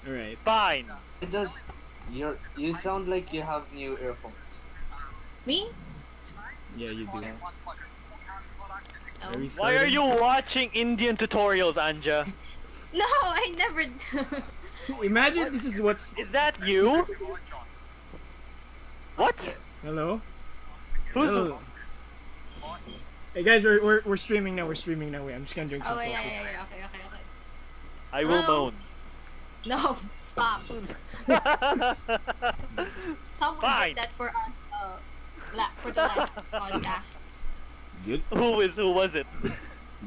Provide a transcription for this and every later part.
Alright. Fine. It does. You sound like you have new earphones. Me? Yeah, you do. Oh. Are we Why are starting? you watching Indian tutorials, Anja? No, I never. Imagine this is what's... Is that you? What? Hello? Who's? Hello. Hey guys, we're streaming now. We're streaming now. Wait, I'm just gonna drink Oh some yeah, coffee. yeah. Okay. I will Hello? moan. No, stop. Someone Fine. did that for us. For the last podcast. Good. Who was it?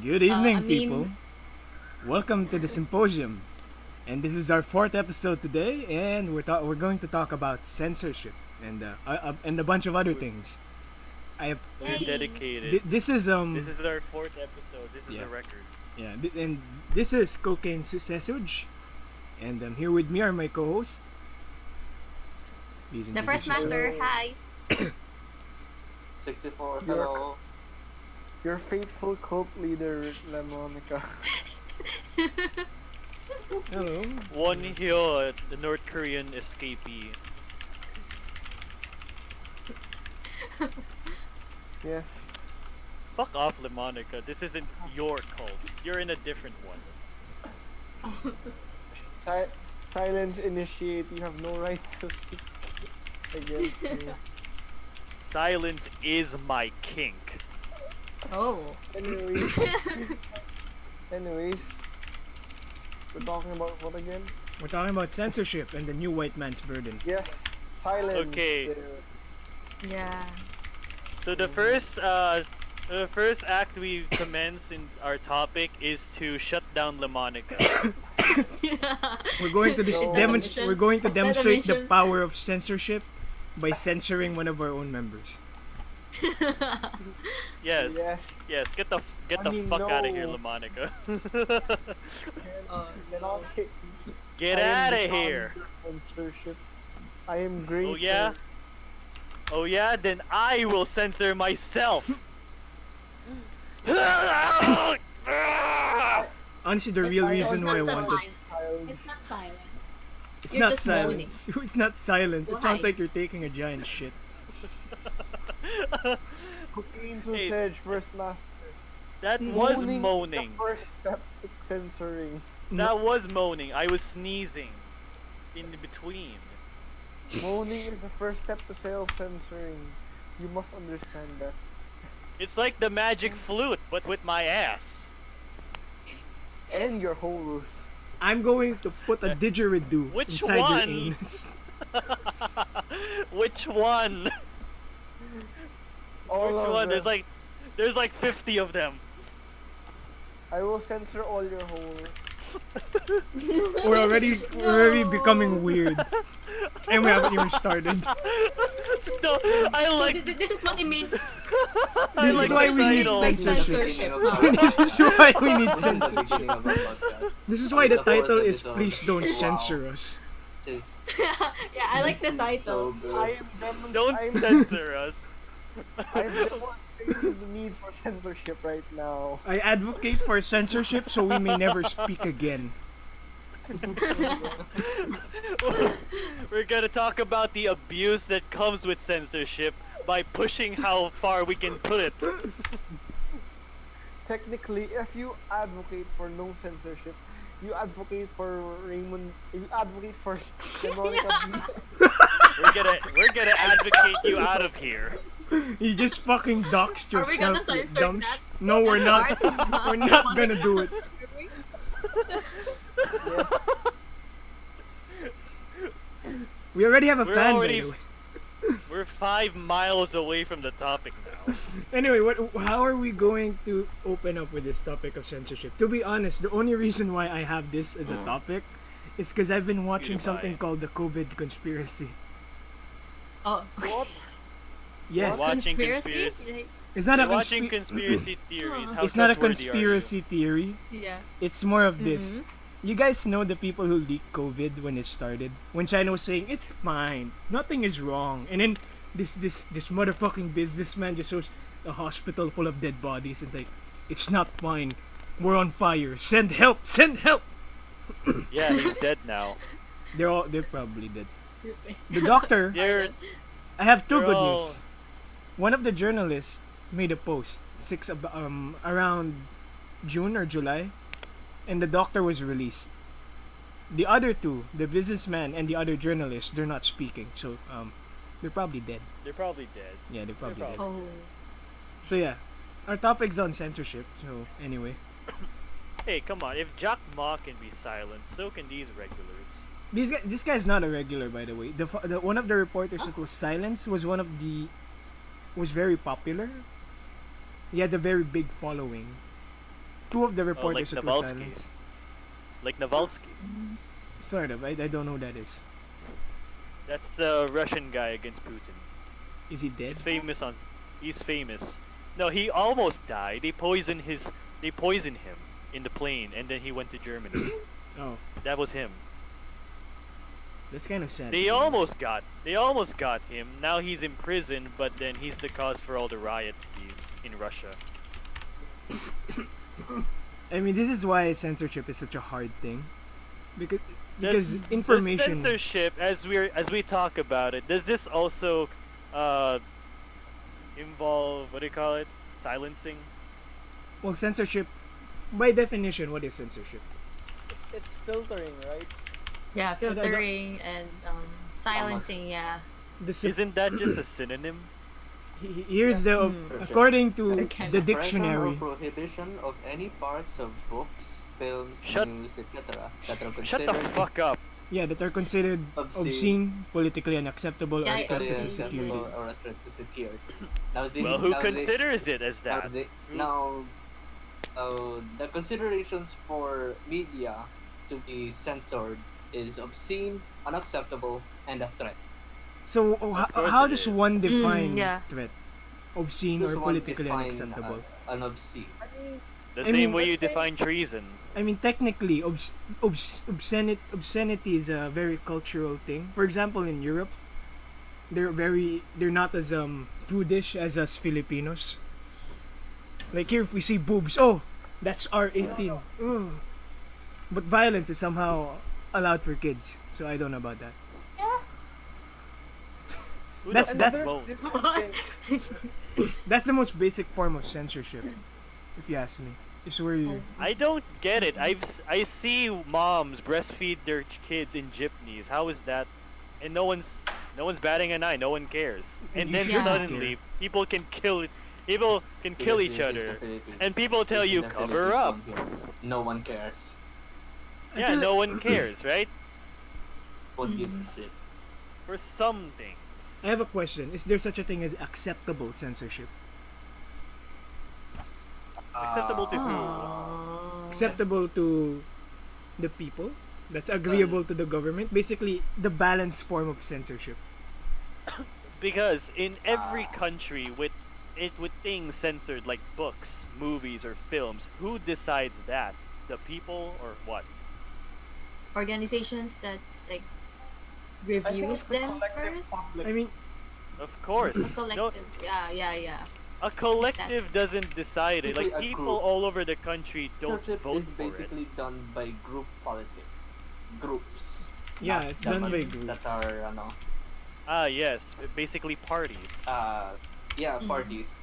Good evening, I mean- people. Welcome to the Simposium, and this is our 4th episode today, and we're going to talk about censorship and a bunch of other things. Yay. Dedicated. This is This is our 4th episode. This is Yeah. a record. and this is Cocaine Sucesuj, and here with me are my co-hosts. Please The first introduce yourself. master, hi. 64. You're- Hello. Your faithful cult leader, Monica. Hello. One here, the North Korean escapee. Yes. Fuck off, Lemonica. This isn't your cult. You're in a different one. Silence initiate. You have no right to speak against me. Silence is my kink. Oh. Anyways, we're talking about what again? We're talking about censorship and the new white man's burden. Yes. Silence. Okay. Yeah. So the first act we commence in our topic is to shut down Lemonica. We're going to Is that the mission? We're going to Is that the demonstrate the mission? power of censorship by censoring one of our own members. Yes, Yes. yes. Get the I mean, fuck out of here, no. Lemonica. No. Get I am out of beyond here. Censorship. I am grateful. Oh yeah? Oh yeah? Then I will censor myself. Honestly, the real reason why I It's not wanted... silence. It's not silence. It's You're not just silence. It's not silent. It sounds Why? like you're taking a giant shit. Cocaine Hey. sausage first master. That was Moaning is moaning. The first step to censoring. That was moaning. I was sneezing in between. Moaning is the first step to self-censoring. You must understand that. It's like the magic flute, but with my ass. And your holes. I'm going to put a didgeridoo Which inside one? your anus. Which one? All Which of one? them. There's like 50 of them. I will censor all your holes. We're already becoming weird, and we haven't even started. No, I So like this is what it means. I This like is why the we need title. censorship. Censorship. Oh. This is why we need At the censorship. beginning of our podcast. This is why the The fourth title is episode. "Please Don't Wow. Censor Us." This is- Yeah, I like the this is so title. good. Don't I'm censor us. demonstrating the need for censorship right now. I advocate for censorship so we may never speak again. We're gonna talk about the abuse that comes with censorship by pushing how far we can put it. Technically, if you advocate for no censorship, you advocate for Raymond. You advocate for Monica. We're gonna advocate you out of here. You just fucking doxed Are we gonna yourself, you censor dumb that? No, we're not. part? We're not gonna do it. We already have a We're fan, already- by the way. We're 5 miles away from the topic now. Anyway, how are we going to open up with this topic of censorship? To be honest, the only reason why I have this as a topic is because I've been watching Pewdiepie. something called the COVID conspiracy. Oh. What? Yes, Watching Conspiracy? conspiracy. it's not a You're watching conspiracy. conspiracy theories. How It's not a trustworthy are you? conspiracy theory. Yeah. It's more of this. Mhm. You guys know the people who leaked COVID when it started? When China was saying it's fine, nothing is wrong, and then this motherfucking businessman just shows a hospital full of dead bodies and like, it's not fine, we're on fire, send help, send help. Yeah, he's dead now. They're probably dead. The doctor. They're I have two They're good all- news. One of the journalists made a post around June or July, and the doctor was released. The other two, the businessman and the other journalist, they're not speaking, so they're probably dead. they're probably dead. Yeah, they're probably dead. Oh. So yeah, our topic's on censorship. So anyway, Hey, come on. If Jack Ma can be silenced, so can these regulars. this guy's not a regular, by the way. The one of the reporters that was silenced was was very popular. He had a very big following. Two of the reporters that were Navalsky. silenced. Like Navalsky. Sort of. I don't know who that is. That's a Russian guy against Putin. Is he dead? He's famous. No, he almost died. They poisoned him in the plane, and then he went to Germany. Oh, That was him. that's kind of sad. They almost got him. Now he's in prison, but then he's the cause for all the riots in Russia. I mean, this is why censorship is such a hard thing, because Does information. censorship, as we talk about it, does this also involve, what do you call it? Silencing? Well, censorship, by definition, what is censorship? It's filtering, right? Yeah, filtering and silencing. Yeah. Isn't that just a synonym? Here's the Mm. according to Okay. the Suppression dictionary. or prohibition of any parts of books, films, Shut- news, etc. that are Shut the considered fuck up. Yeah, that are considered obscene, politically unacceptable, Yeah, or a threat to politically obscene, security. unacceptable or a threat to security. Now this, Well, who now this- considers it as now that? the, Who- now, the considerations for media to be censored is obscene, unacceptable, and a threat. So course how it does is. one define yeah. threat? Obscene Does or one politically define, unacceptable? An obscene. I mean, The I same mean, way you let's say- define treason. I mean, technically, obscenity is a very cultural thing. For example, in Europe, they're not as prudish as us Filipinos. Like here, if we see boobs, oh, that's R18. Ugh. But violence is somehow allowed for kids. So I don't know about that. Who That's- the that's- fuck won't? different thing. That's the most basic form of censorship, if you ask me. It's where you. I don't get it. I see moms breastfeed their kids in jeepneys. How is that? And no one's batting an eye. No one cares. And You then shouldn't suddenly people can kill Because each this is the other. Philippines. And people tell This is you the cover Philippines up. one here. No one cares. I Yeah, feel no like- one cares, right? What gives a shit? For some things. I have a question. Is there such a thing as acceptable censorship? Acceptable to who? Oh. Acceptable to the people? That's agreeable to the government? Basically, the balanced form of censorship. Because in every country with things censored like books, movies, or films, who decides that? The people or what? Organizations that like I think reviews it's the them collective first. public. I mean, Of course. A collective. Yeah. A collective doesn't decide it. Like Simply a people group. all over the country don't Censorship vote is for it. basically done by group politics. Groups. yeah, Not it's done by government groups. That are, Ah, yes, basically parties. yeah, Mhm. parties.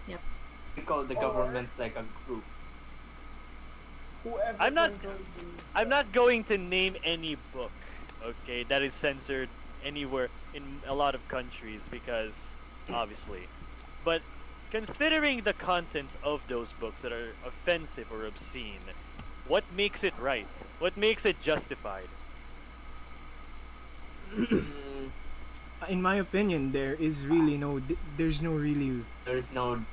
Yep. We call the government like a group. Whoever I'm not- controls the- I'm not going to name any book, okay, that is censored anywhere in a lot of countries because, obviously. But considering the contents of those books that are offensive or obscene, what makes it right? What makes it justified? Mm, In my opinion, there is really there's no really, There's no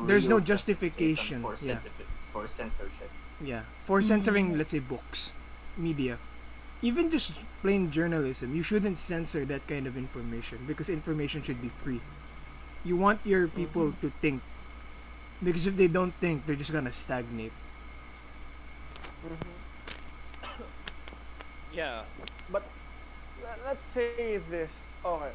There's no real justification, for yeah. for censorship. yeah, for censoring, let's say, books, media. Even just plain journalism, you shouldn't censor that kind of information because information should be free. You want your people to think. Because if they don't think, they're just gonna stagnate. Yeah. But let's say this. Okay.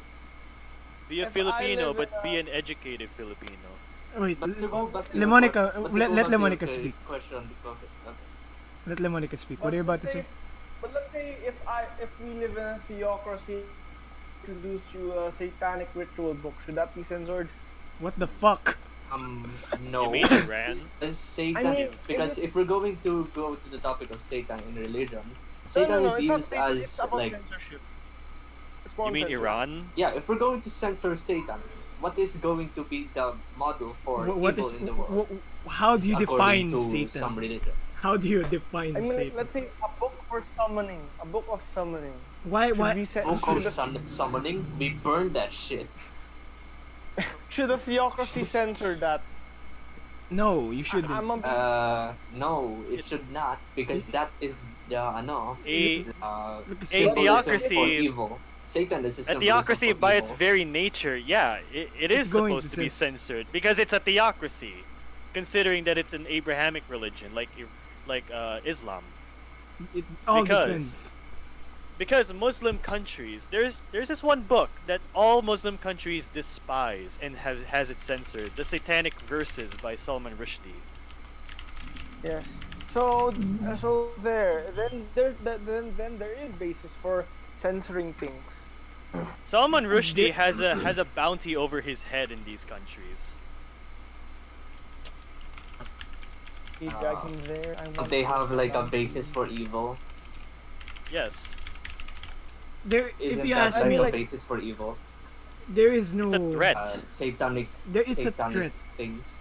Be a If I Filipino, live but in be a- an educated Filipino. Wait, But to go back to Lemonica, your, but to let go back to your Lemonica speak. question, okay. Let Lemonica speak. What are you about to say? But let's say if we live in a theocracy, introduce you a satanic ritual book, should that be censored? What the fuck? You No. mean Iran? As Satan, I mean, because is it- if we're going to go to the topic of Satan in religion, No, Satan no, is it's not used Satan, as it's about like, censorship. It's more You mean censorship. Iran? yeah, if we're going to censor Satan, what is going to be the model for What evil is? in the world? How do you according define to Satan? some religion? How do you define I mean, Satan? let's say a book for summoning, a book of summoning. Why? Should Why? we set, Book of should, summoning, we burn that shit. should the theocracy censor that? No, you shouldn't. I'm a, No, it should not, because that is the A Look, a Satan- theocracy- for evil. Satan is a A symbolism theocracy, for by its evil. very nature, yeah, it is It's going supposed to to be censored because it's a theocracy, considering that it's an Abrahamic religion like Islam. It all Because- depends. Because Muslim countries, there's this one book that all Muslim countries despise and has it censored, the Satanic Verses by Salman Rushdie. yes. So then there is basis for censoring things. Salman Rushdie Di- has a bounty over his head in these countries. You drag him there. I want They to have like a down. basis for evil. Yes, There, if Isn't you that ask like me, a like- basis for evil? there is no. it's a threat. Satanic, There is a satanic threat. things.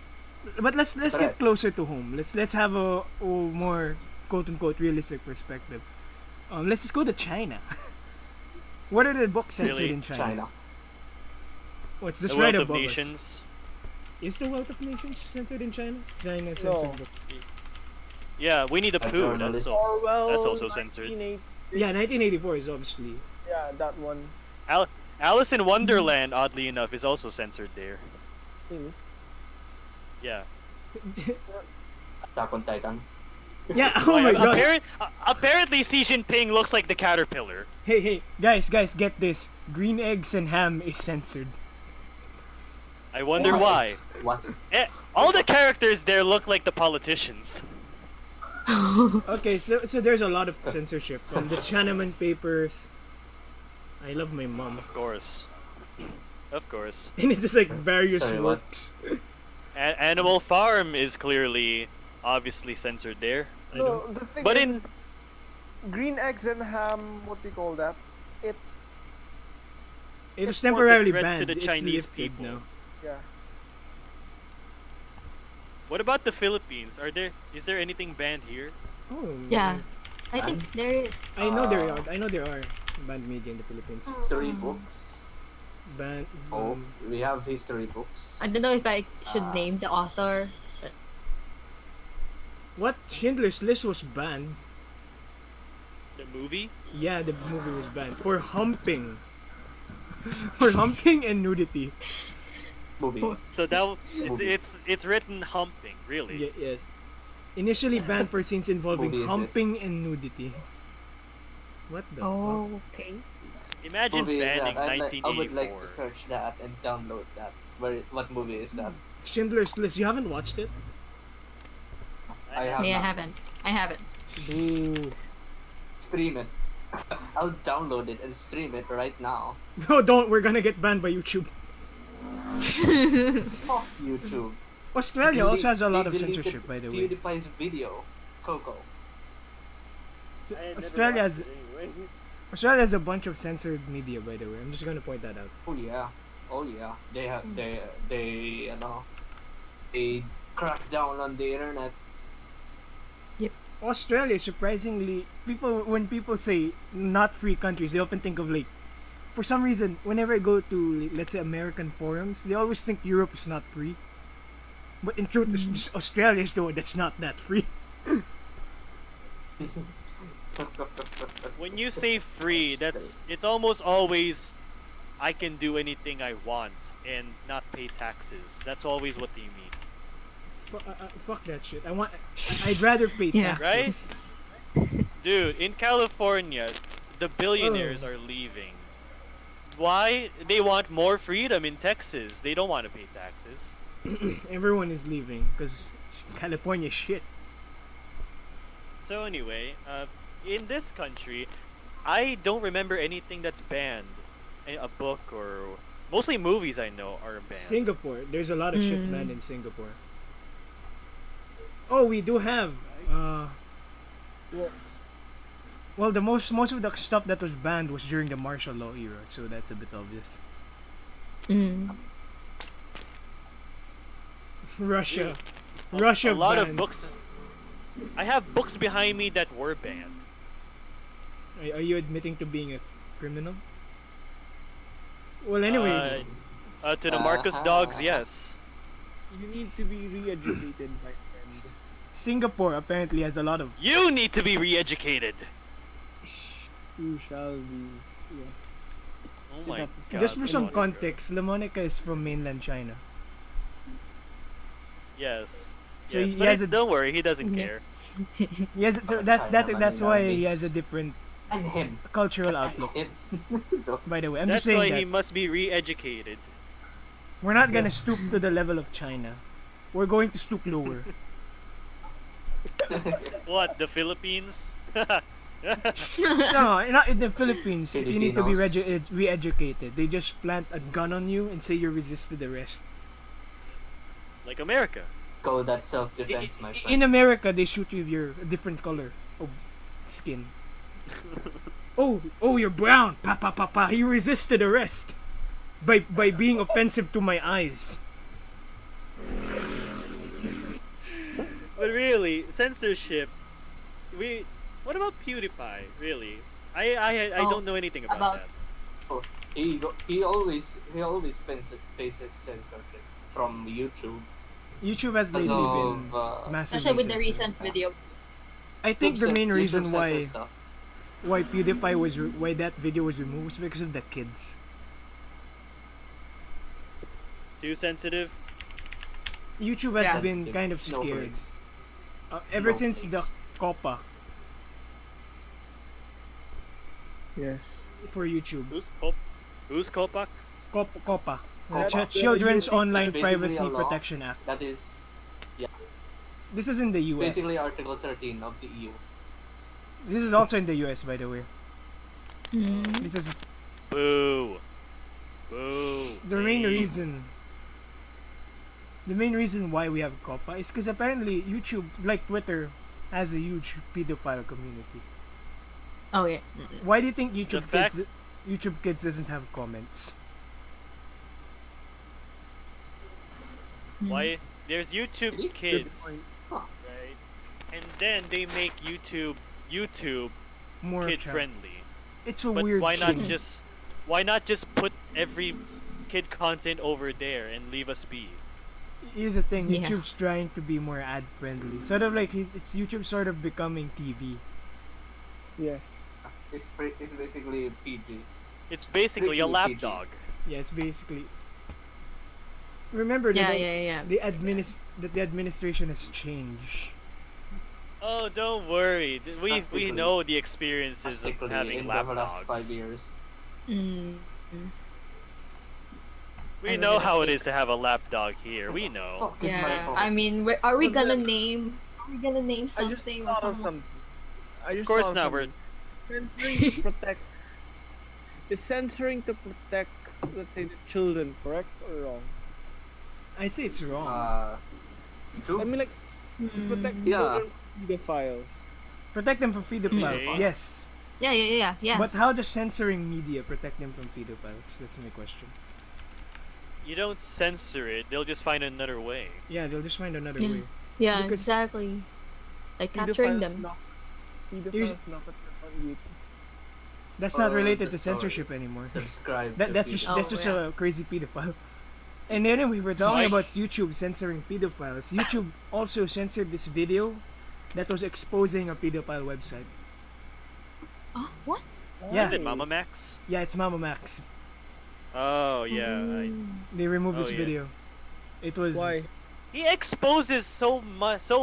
But let's Correct. get closer to home. Let's have a more quote unquote realistic perspective. Let's just go to China. What are the books censored Really? in China? China. What's The this right Wealth of above us? Nations. Is the Wealth of Nations censored in China? China No. censored books. Yeah, Winnie the A Pooh. That's journalist. also censored. 1980 Yeah, 1984 is obviously. Yeah, that one. Alice in Wonderland, oddly enough, is also censored there. Really? Yeah. Attack on Titan. Yeah. Oh my god. Apparently, Xi Jinping looks like the caterpillar. Hey, guys, get this. Green eggs and ham is censored. I wonder What? why. What? All the characters there look like the politicians. Okay, so there's a lot of censorship from the Chinaman papers. I love my mom, Of course. Of course. and it's just like various Sorry, what? works. Animal Farm is clearly, obviously censored there. No, the thing But is, in green eggs and ham, what do you call that? It was It's more of a temporarily threat banned. to the It's Chinese lifted people. now. Yeah. What about the Philippines? Is there anything banned here? Oh. Yeah, I think there is. I know there are. I know there are banned media in the Philippines. History books. Banned. Oh, we have history books. I don't know if I should name the author. What? Schindler's List was banned. The movie? Yeah, the movie was banned for humping. For humping and nudity. Movie. So that Movie. it's written humping, really. Yes. Initially banned for scenes involving Movie is humping and nudity. What the fuck? Oh, okay. Imagine Movie is banning that? I would like 1984. to search that and download that. What movie is that? Schindler's List. You haven't watched it? I have Yeah, not. I haven't. Boo. Stream it. I'll download it and stream it right now. No, don't. We're gonna get banned by YouTube. Fuck YouTube. Australia also has a lot of They deleted censorship, by the way. PewDiePie's video, Coco. Australia has Australia has a bunch of censored media, by the way. I'm just gonna point that out. Oh yeah. They have they they crack down on the internet. Australia, surprisingly, when people say not free countries, they often think of like, for some reason, whenever I go to like, let's say American forums, they always think Europe is not free. But in truth, Australia is the one that's not that free. When you say free, it's almost always I can do anything I want and not pay taxes. That's always what they mean. Fuck that shit. I'd rather pay Yeah. taxes. Dude, in California, the billionaires Oh. are leaving. Why? They want more freedom in Texas. They don't want to pay taxes. Everyone is leaving because California shit. So anyway, in this country, I don't remember anything that's banned. A book or mostly movies I know are banned. Singapore, there's a lot of shit Mm. banned in Singapore. Oh, we do have. Well, Well, the most of the stuff that was banned was during the martial law era, so that's a bit obvious. Mm. Russia, A- Russia a lot banned. of books. I have books behind me that were banned. Are you admitting to being a criminal? Well, anyway, To the Marcus dogs, yes. you need to be re-educated, my friend. Singapore apparently has a lot of. You need to be re-educated. You shall be. Yes. Oh my That's- god. Just for some Monica. context, Lamonica is from mainland China. Yes. So Yes, he but has a- don't worry, he doesn't Yeah. care. Yes, so that's why he has a different And him. cultural And outlook. him. By the way, I'm That's just saying why that he must be re-educated. we're not gonna stoop to the level of China. We're going to stoop lower. What, the Philippines? No, not in the Philippines. If you need to be Filipinos. re-educated, they just plant a gun on you and say you resist to the rest. Like America. Go that self-defense, my friend. In America, they shoot you if you're a different color of skin. Oh, you're brown. Pa pa pa pa. He resisted arrest by being offensive to my eyes. But really, censorship. What about PewDiePie? Really, I Oh, don't know anything about, about- that. He always faces censorship from YouTube. YouTube has Because lately of been massively Especially with the censored. recent video. I think the YouTube main reason censors stuff. why PewDiePie why that video was removed was because of the kids. Too sensitive. YouTube has Yeah. been kind of scared Snowflakes. ever since the Snowflakes. COPPA Yes. for YouTube. Who's Kopak? COPPA, the That's the Children's YouTube- Online basically Privacy a law. Protection Act. That is This is in the US. basically Article 13 of the E EU. This is also in the US, by the way. Mm. This is Boo. Boo. the main Hey. reason. The main reason why we have COPPA is because apparently YouTube, like Twitter, has a huge pedophile community. Oh yeah. Why do you think fact- YouTube Kids doesn't have comments? Why? There's YouTube Really? Kids, Huh. right? And then they make YouTube More kid child- friendly. It's a But weird why not thing. just put every kid content over there and leave us be? Here's the thing, Yeah. YouTube's trying to be more ad friendly. Sort of like it's YouTube sort of becoming TV. Yes. It's basically PG. It's basically a Strictly lapdog. Yeah, it's basically. Remember Yeah, that yeah. the administration has changed. Oh, don't worry. We Drastically. know the experiences of Drastically having in the last lapdogs. 5 years. Mm. We I'm know gonna how it stay- is to have a lapdog here. We know. Fuck is my Yeah. fault. I mean, are we But gonna then- name? Are we gonna name I just something or thought of someone? something. I just Of course thought not. We're something. Censoring to protect. Is censoring to protect, let's say, the children, correct or wrong? I'd say it's wrong. True. I mean, like, to protect Yeah. children from pedophiles. Protect them from pedophiles. Okay. Yes. Yeah. But how does censoring media protect them from pedophiles? That's my question. you don't censor it. They'll just find another way. Yeah, they'll just find another Yeah. way. Yeah, Because- exactly. Like capturing Pedophiles them. Pedophiles knock at on YouTube. That's not Oh, related the to story. censorship anymore. Subscribe. That's to just PG. that's just yeah. a crazy pedophile. And anyway, we're talking Right. about YouTube censoring pedophiles. YouTube also censored this video that was exposing a pedophile website. Oh, what? Yeah. Is it Mama Max? Yeah, it's Mama Max. Oh yeah. They removed Oh, this yeah. video. It was Why? He exposes so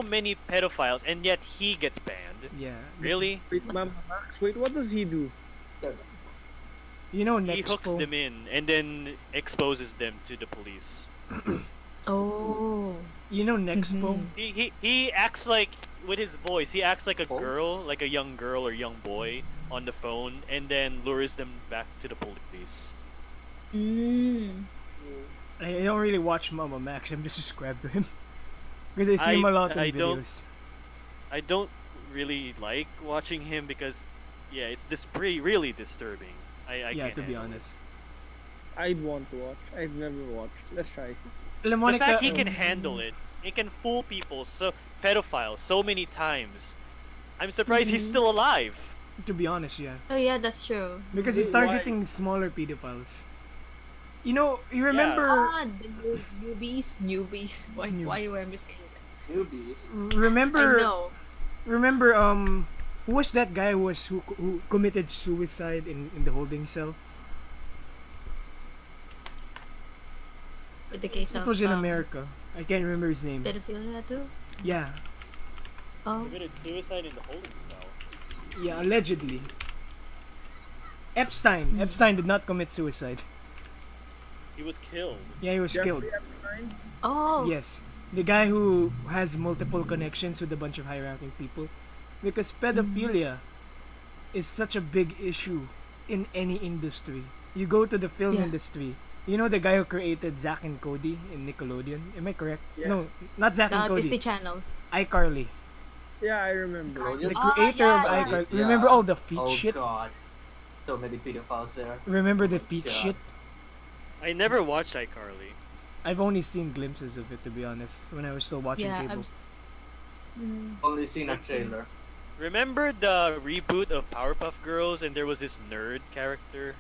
many pedophiles, and yet he gets banned. Yeah. Really? Wait, Mama Max. Wait, what does he do? You know He hooks Nexpo. them in and then exposes them to the police. Oh. You know Nexpo. Mhm. He acts like with his voice, he acts like a Spoke? girl, like a young girl or young boy on the phone, and then lures them back to the police. Mm. I don't really watch Mama Max. I'm just subscribed to him because I see him a lot in I don't- videos. I don't really like watching him because, yeah, it's really disturbing. I Yeah, can't to be handle it. honest. I'd want to watch. I've never watched. Let's try. The Monica, fact he can handle it, he can fool people, pedophiles, so many times. I'm surprised he's Mhm. still alive. to be honest, yeah, Oh yeah, that's true. because he's Why? targeting smaller pedophiles. You know, you remember? Ah, the newbies. Why Newbies. were we saying that? Newbies. Remember? I know. Remember? Who was that guy who committed suicide in the holding cell? With the case It of was in America. I can't remember his name. pedophilia too. Yeah, Oh, Committed suicide in the holding cell. yeah, allegedly. Epstein. Epstein did not commit suicide. He was killed. Yeah, he was killed. Jeffrey Epstein? oh, Yes. The guy who has multiple connections with a bunch of high-ranking people. Because pedophilia is such a big issue in any industry. You go to the film Yeah. industry. You know the guy who created Zack and Cody in Nickelodeon? Am I correct? Yeah. No, not Zack and the Cody. Disney Channel. iCarly. Yeah, I remember. Nickelodeon? The Oh, creator yeah, of yeah. iCarly. Yeah. Remember all the feet Oh shit? god. So many pedophiles there. Remember the Oh my feet God. shit? I never watched iCarly. I've only seen glimpses of it, to be honest, when I was still watching Yeah, cable. Only seen a That's it. trailer. Remember the reboot of Powerpuff Girls, and there was this nerd character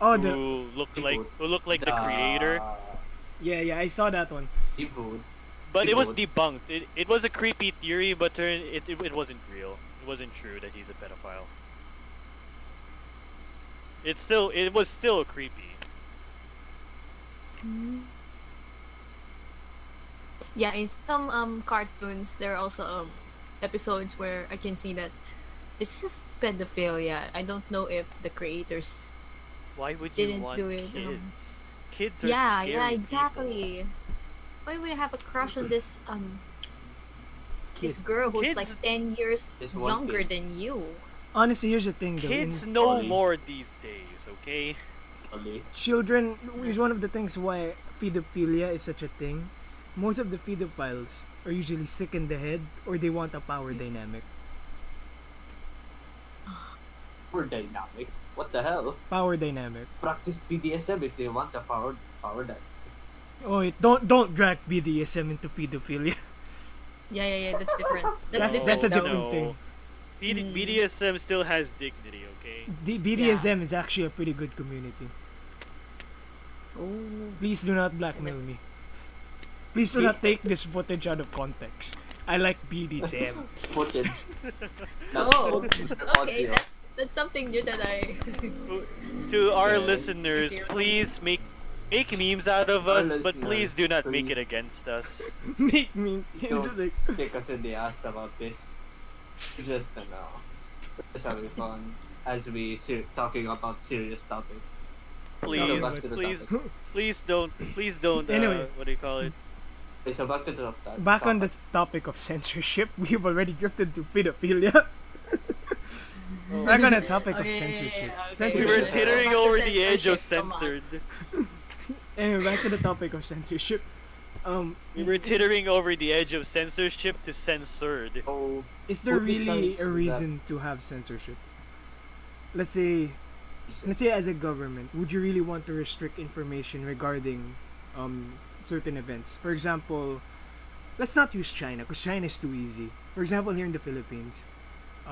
Oh, the who looked like Reboot. the creator, yeah, I saw that one. Reboot. but it was Reboot. debunked. It was a creepy theory, but it wasn't real. It wasn't true that he's a pedophile. It was still creepy. Yeah, in some cartoons there are also episodes where I can see that this is pedophilia. I don't know if the creators Why would you Didn't want do it, kids? Kids are yeah, scary yeah, people. exactly. Why would I have a crush on this this Kid. girl who's Kids- like 10 years This one younger kid. than you? Honestly, here's the thing though. Kids in know Ollie. more these days, okay? Only. children is one of the things why pedophilia is such a thing. Most of the pedophiles are usually sick in the head or they want a power dynamic. Power dynamic. What the hell? Power dynamic. Practice BDSM if they want the power dynamic. Oh, don't drag BDSM into pedophilia. Yeah, that's different. That's different. That's a though. different thing. BDSM still has dignity, okay? BDSM is actually a pretty good community. Ooh. Please do not blackmail me. Please do not take this footage out of context. I like BDSM. Footage. Not Oh, footage, okay, audio. that's something new that I. To our Okay. listeners, If you're- please make memes out of Our us, but please listeners, do not make it please. against us. Make me Don't like, stick us in the ass about this. Just just having fun as we talking about serious topics. Please, So back to the please, topic. please don't. Anyway. What do you call it? Okay, so back to the topic. back on the topic of censorship, we've already drifted to pedophilia. Back on the topic of Okay, censorship. okay, We were Censorship. teetering Back to over the edge of censorship, come on. censored. Anyway, back to the topic of censorship. We were teetering over the edge of censorship to censored. Oh, Is there Who really decides a that? reason to have censorship? Let's say as a government, would you really want to restrict information regarding certain events? For example, let's not use China because China is too easy. For example, here in the Philippines,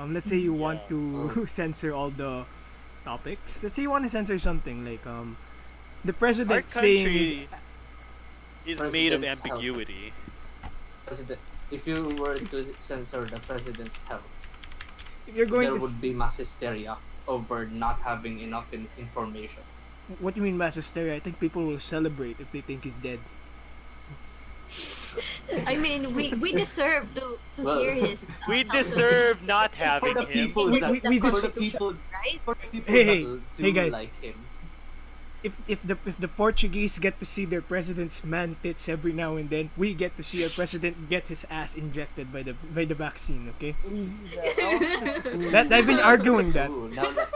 let's say you want to censor all the topics. Let's say you want to censor something like the Our president saying country is made of President's health. ambiguity. president. If you were to censor the president's health, if you're going there to would be mass hysteria over not having enough information. what do you mean mass hysteria? I think people will celebrate if they think he's dead. I mean, we deserve to Well, hear his. We how to- deserve not For having the him. people in that, the we for the Constitution, people, right? for the people Hey, that do hey, guys. like him. if the Portuguese get to see their president's man tits every now and then, we get to see our president get his ass injected by the vaccine. Okay, that I've been arguing that. Ooh,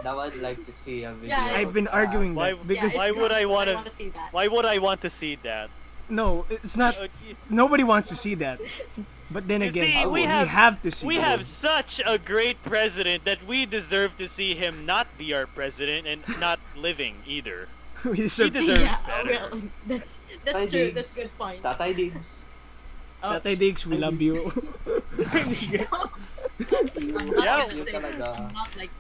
now I'd like to see a video. Yeah, I've been of that. arguing Why- that because why would I want wanna- to see that? Why would I want to see that? no, it's not. Nobody wants to see that. But then You again, see, we have to see. We that. have such a great president that we deserve to see him not be our president and not living either. we He deserve. deserves Yeah, better. well, that's Tatay true. Diggs. That's good point. Tatay Diggs. Oh, Tatay Diggs, we love you. I'm not Yeah. gonna You say- talaga. I'm not like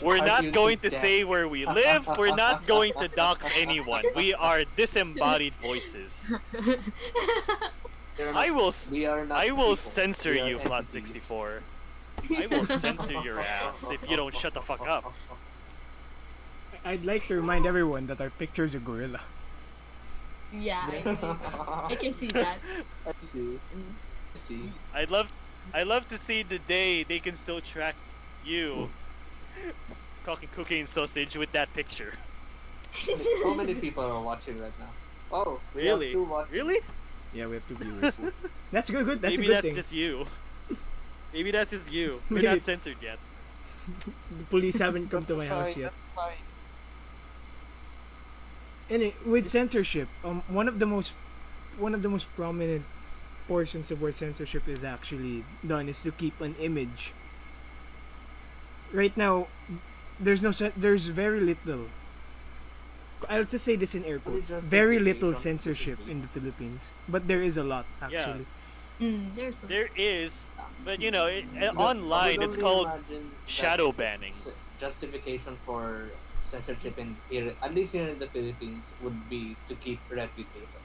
We're Are not you going to deaf? say where we live. We're not going to dox anyone. We are disembodied voices. They're I not- will We are not I will people. censor We are you, Plot entities. 64. I will censor your ass if you don't shut the fuck up. I'd like to remind everyone that our picture's a gorilla. yeah, I can see that. I see. Mm. I see. I'd love to see the day they can still track you cooking cocaine sausage with that picture. So many people are watching right now. Oh, we Really? have two watching. Really? Yeah, we have 2 viewers. That's good. That's Maybe a good that's thing. just you. Maybe that's just you. We're Maybe. not censored yet. The police haven't come to my house yet. Anyway, with censorship, one of the most prominent portions of where censorship is actually done is to keep an image. Right now, there's very little. I'll just say this in air quotes. Just Very little justification, censorship which is in the Philippines, but there is a lot actually. There's a There is, but you know, I online would it's only called imagine that shadow banning. Justification for censorship in here, at least here in the Philippines, would be to keep reputation.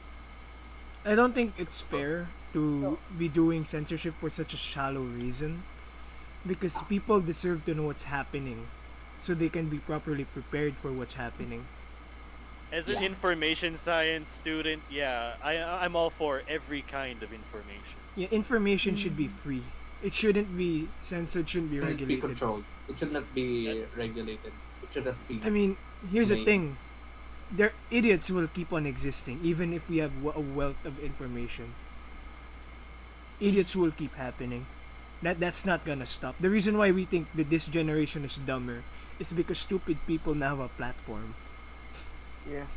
I don't think it's fair to be doing censorship for such a shallow reason, because people deserve to know what's happening, so they can be properly prepared for what's happening. As an Yeah. information science student, yeah, I'm all for every kind of information. Yeah, information should be free. It shouldn't be censored. Shouldn't be It shouldn't be regulated. controlled. It should not be regulated. It should not be. I mean, here's the Made. thing: there idiots will keep on existing, even if we have a wealth of information. Idiots will keep happening. That's not gonna stop. The reason why we think that this generation is dumber is because stupid people now have a platform. Yes.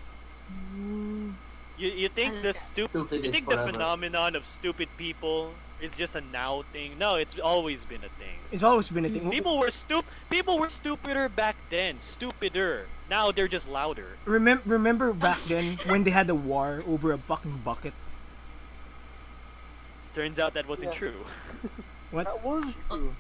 You think the Stupid you is think the forever. phenomenon of stupid people is just a now thing? No, it's always been a thing. It's always been a thing. People were stupider back then. Stupider. Now they're just louder. Remember back then when they had a war over a fucking bucket? Turns out that wasn't Yeah. true. What? That was true.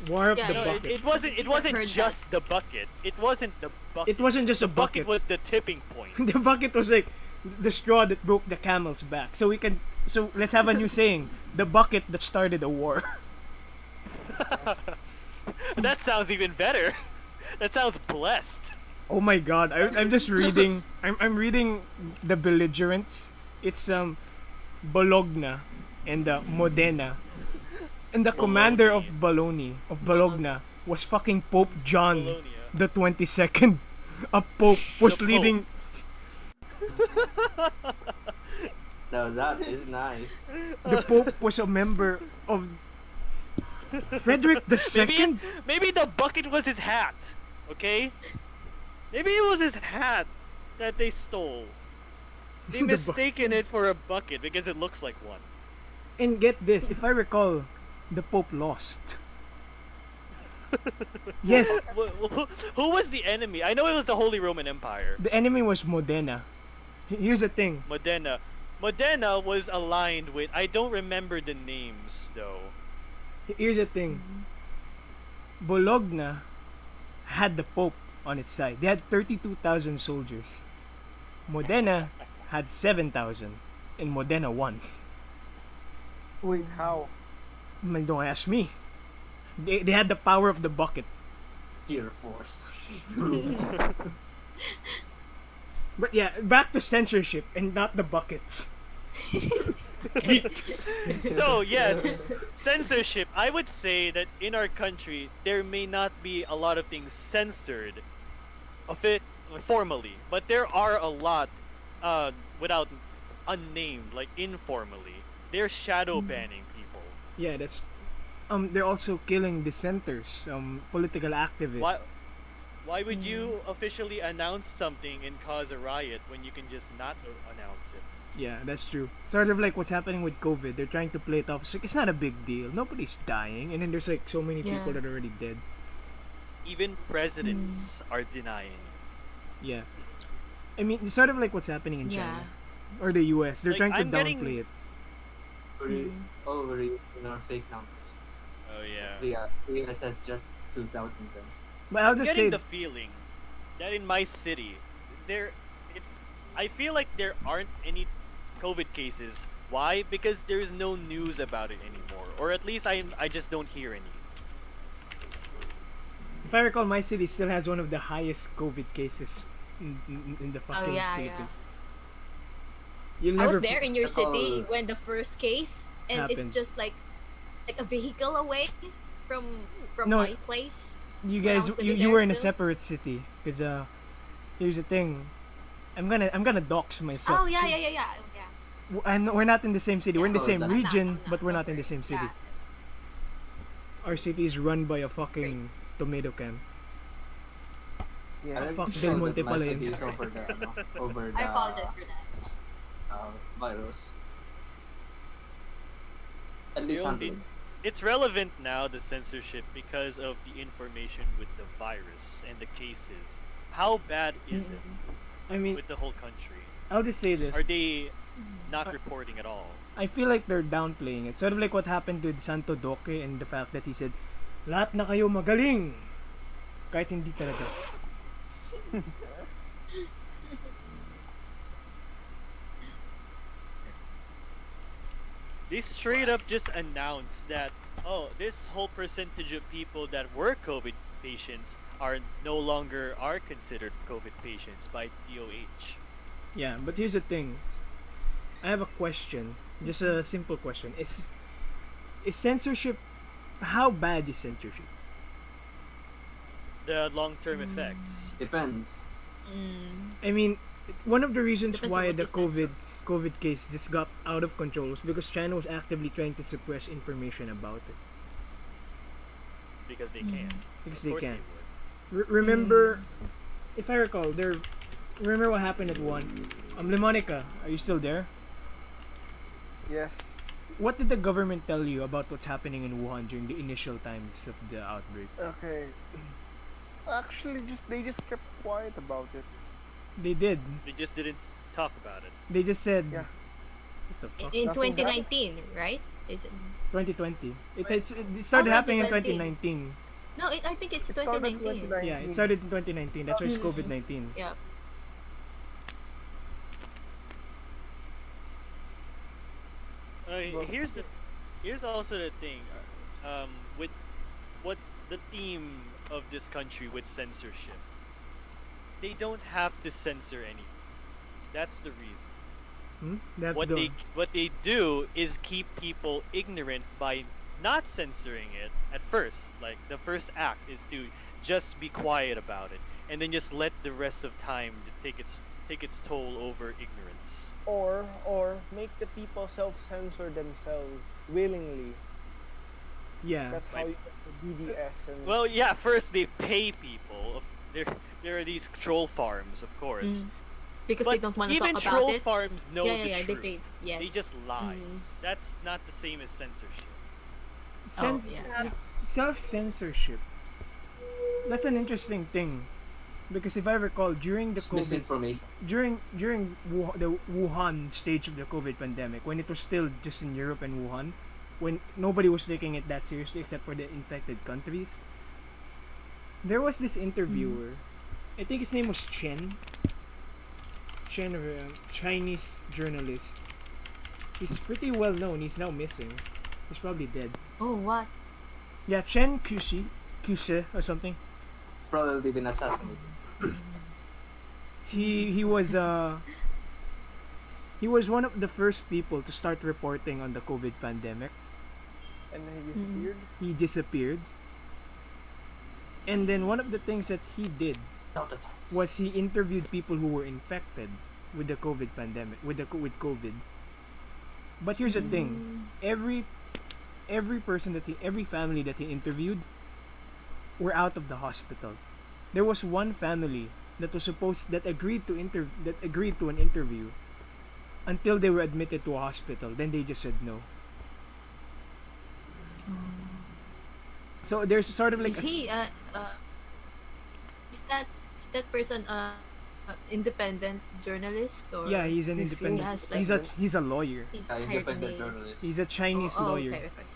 War of Yeah, the no, bucket. It wasn't. It wasn't heard just the bucket. It wasn't the bucket. It wasn't just a The bucket bucket. was the tipping point. The bucket was like the straw that broke the camel's back. So let's have a new saying: the bucket that started a war. That sounds even better. That sounds blessed. Oh my god! I'm just reading. I'm reading the belligerents. It's Bologna and Modena, and the commander of Bologna was fucking Pope John Bologna. the 22nd. A pope was The Pope. leading. No, that is nice. The Pope was a member of Frederick II. Maybe the bucket was his hat. Okay. Maybe it was his hat that they stole. They The bu- mistaken it for a bucket because it looks like one. And get this, if I recall, the Pope lost. Yes, Who was the enemy? I know it was the Holy Roman Empire. the enemy was Modena. Here's the thing. Modena. Modena was aligned with. I don't remember the names though. Here's the thing. Bologna had the Pope on its side. They had 32,000 soldiers. Modena had 7,000, and Modena won. Wait, how? Don't ask me. They had the power of the bucket. Sheer force. Brute. But yeah, back to censorship and not the buckets. So yes, censorship. I would say that in our country there may not be a lot of things censored, formally, but there are a lot without unnamed, like informally. They're shadow banning people. Yeah, that's they're also killing dissenters, political Why? activists. Why would you officially announce something and cause a riot when you can just not announce it? Yeah, that's true. Sort of like what's happening with COVID. They're trying to play it off. It's like it's not a big deal. Nobody's dying, and then there's like so many Yeah. people that are already dead. Even presidents are denying. Yeah, I mean, it's sort of like what's happening in Yeah. China or the U.S. They're Like, trying to I'm getting- downplay it. Overreacting our fake numbers. Oh yeah. The US has just 2,000 then. But I'll I'm just getting say, the feeling that in my city, it's, I feel like there aren't any COVID cases. Why? Because there's no news about it anymore, or at least I just don't hear any. if I recall, my city still has one of the highest COVID cases in the fucking yeah, state. yeah. You'll I was never there in your That's city all- when the first case, and it's Happened. just like a vehicle away from No, my place. You when I guys, was you, living you there were in a still. separate city. Cause here's the thing, I'm gonna dox myself. Oh yeah, yeah, yeah, yeah, yeah. And we're not in the same city. We're in the Oh, same I'm region, I'm but we're don't not in the worry. same city. Yeah. Our city is run by a fucking tomato can. Yeah. fuck, So Del that Monte my pala city yun. is over the I apologize for that. virus. At The least only- 100. It's relevant now, the censorship, because of the information with the virus and the cases. How bad is it I mean, with the whole country? I'll just say this. Are they not reporting at all? I feel like they're downplaying it. Sort of like what happened with Santo Doque and the fact that he said, lahat na kayo magaling! Kahit hindi talaga. They straight up just announced that, oh, this whole percentage of people that were COVID patients are no longer are considered COVID patients by DOH. Yeah, but here's the thing. I have a question. Just a simple question. Is censorship, how bad is censorship? The long-term effects. Depends. I mean, one of the reasons Depends on why what the you censor. COVID case just got out of control was because China was actively trying to suppress information about it. Because they can. Because Of they course can. they would. Remember, if I recall, remember what happened at one. Lemonica, are you still there? Yes. What did the government tell you about what's happening in Wuhan during the initial times of the outbreak? Okay. Actually, they just kept quiet about it. They did. They just didn't talk about it. They just said, Yeah. what the fuck? In Nothing 2019, right? Is it? 2020. It started happening in 2020. 2019. No, I think it's It started 2019. 2019. Yeah, it started in 2019. That's why it's Mm. COVID-19. Yeah. Well- Here's also the thing, with what the theme of this country with censorship. They don't have to censor anything. That's the reason. They have to go. What they do is keep people ignorant by not censoring it at first. Like the first act is to just be quiet about it, and then just let the rest of time to take its toll over ignorance. Or make the people self-censor themselves willingly. Yeah. That's how you get the BDS and Well, yeah. First they pay people. There are these troll farms, of course. Because But they don't want to even talk troll about it. farms know Yeah, the yeah, yeah. They truth. paid. Yes. They just lie. Mm. That's not the same as censorship. Oh, yeah. Self-censorship. That's an interesting thing. Because if I recall, during the It's COVID, misinformation. during the Wuhan stage of the COVID pandemic, when it was still just in Europe and Wuhan, when nobody was taking it that seriously except for the infected countries, there was this interviewer. I think his name was Chen. Chen, a Chinese journalist. He's pretty well known. He's now missing. He's probably dead. Oh, what? Yeah, Chen Qi or something. Probably been assassinated. He was he was one of the first people to start reporting on the COVID pandemic. and then he disappeared. He disappeared. And then one of the things that he did Delta was he times. interviewed people who were infected with the COVID pandemic, with COVID. But here's the thing: Mm. every person every family that he interviewed were out of the hospital. There was one family that agreed to an interview until they were admitted to a hospital. Then they just said no. So there's sort of like Is he is that is that person independent journalist, or yeah, he's an He independent. seems has like independent. He's a lawyer. he's hired in Independent a journalist. He's a Chinese oh lawyer. okay, okay,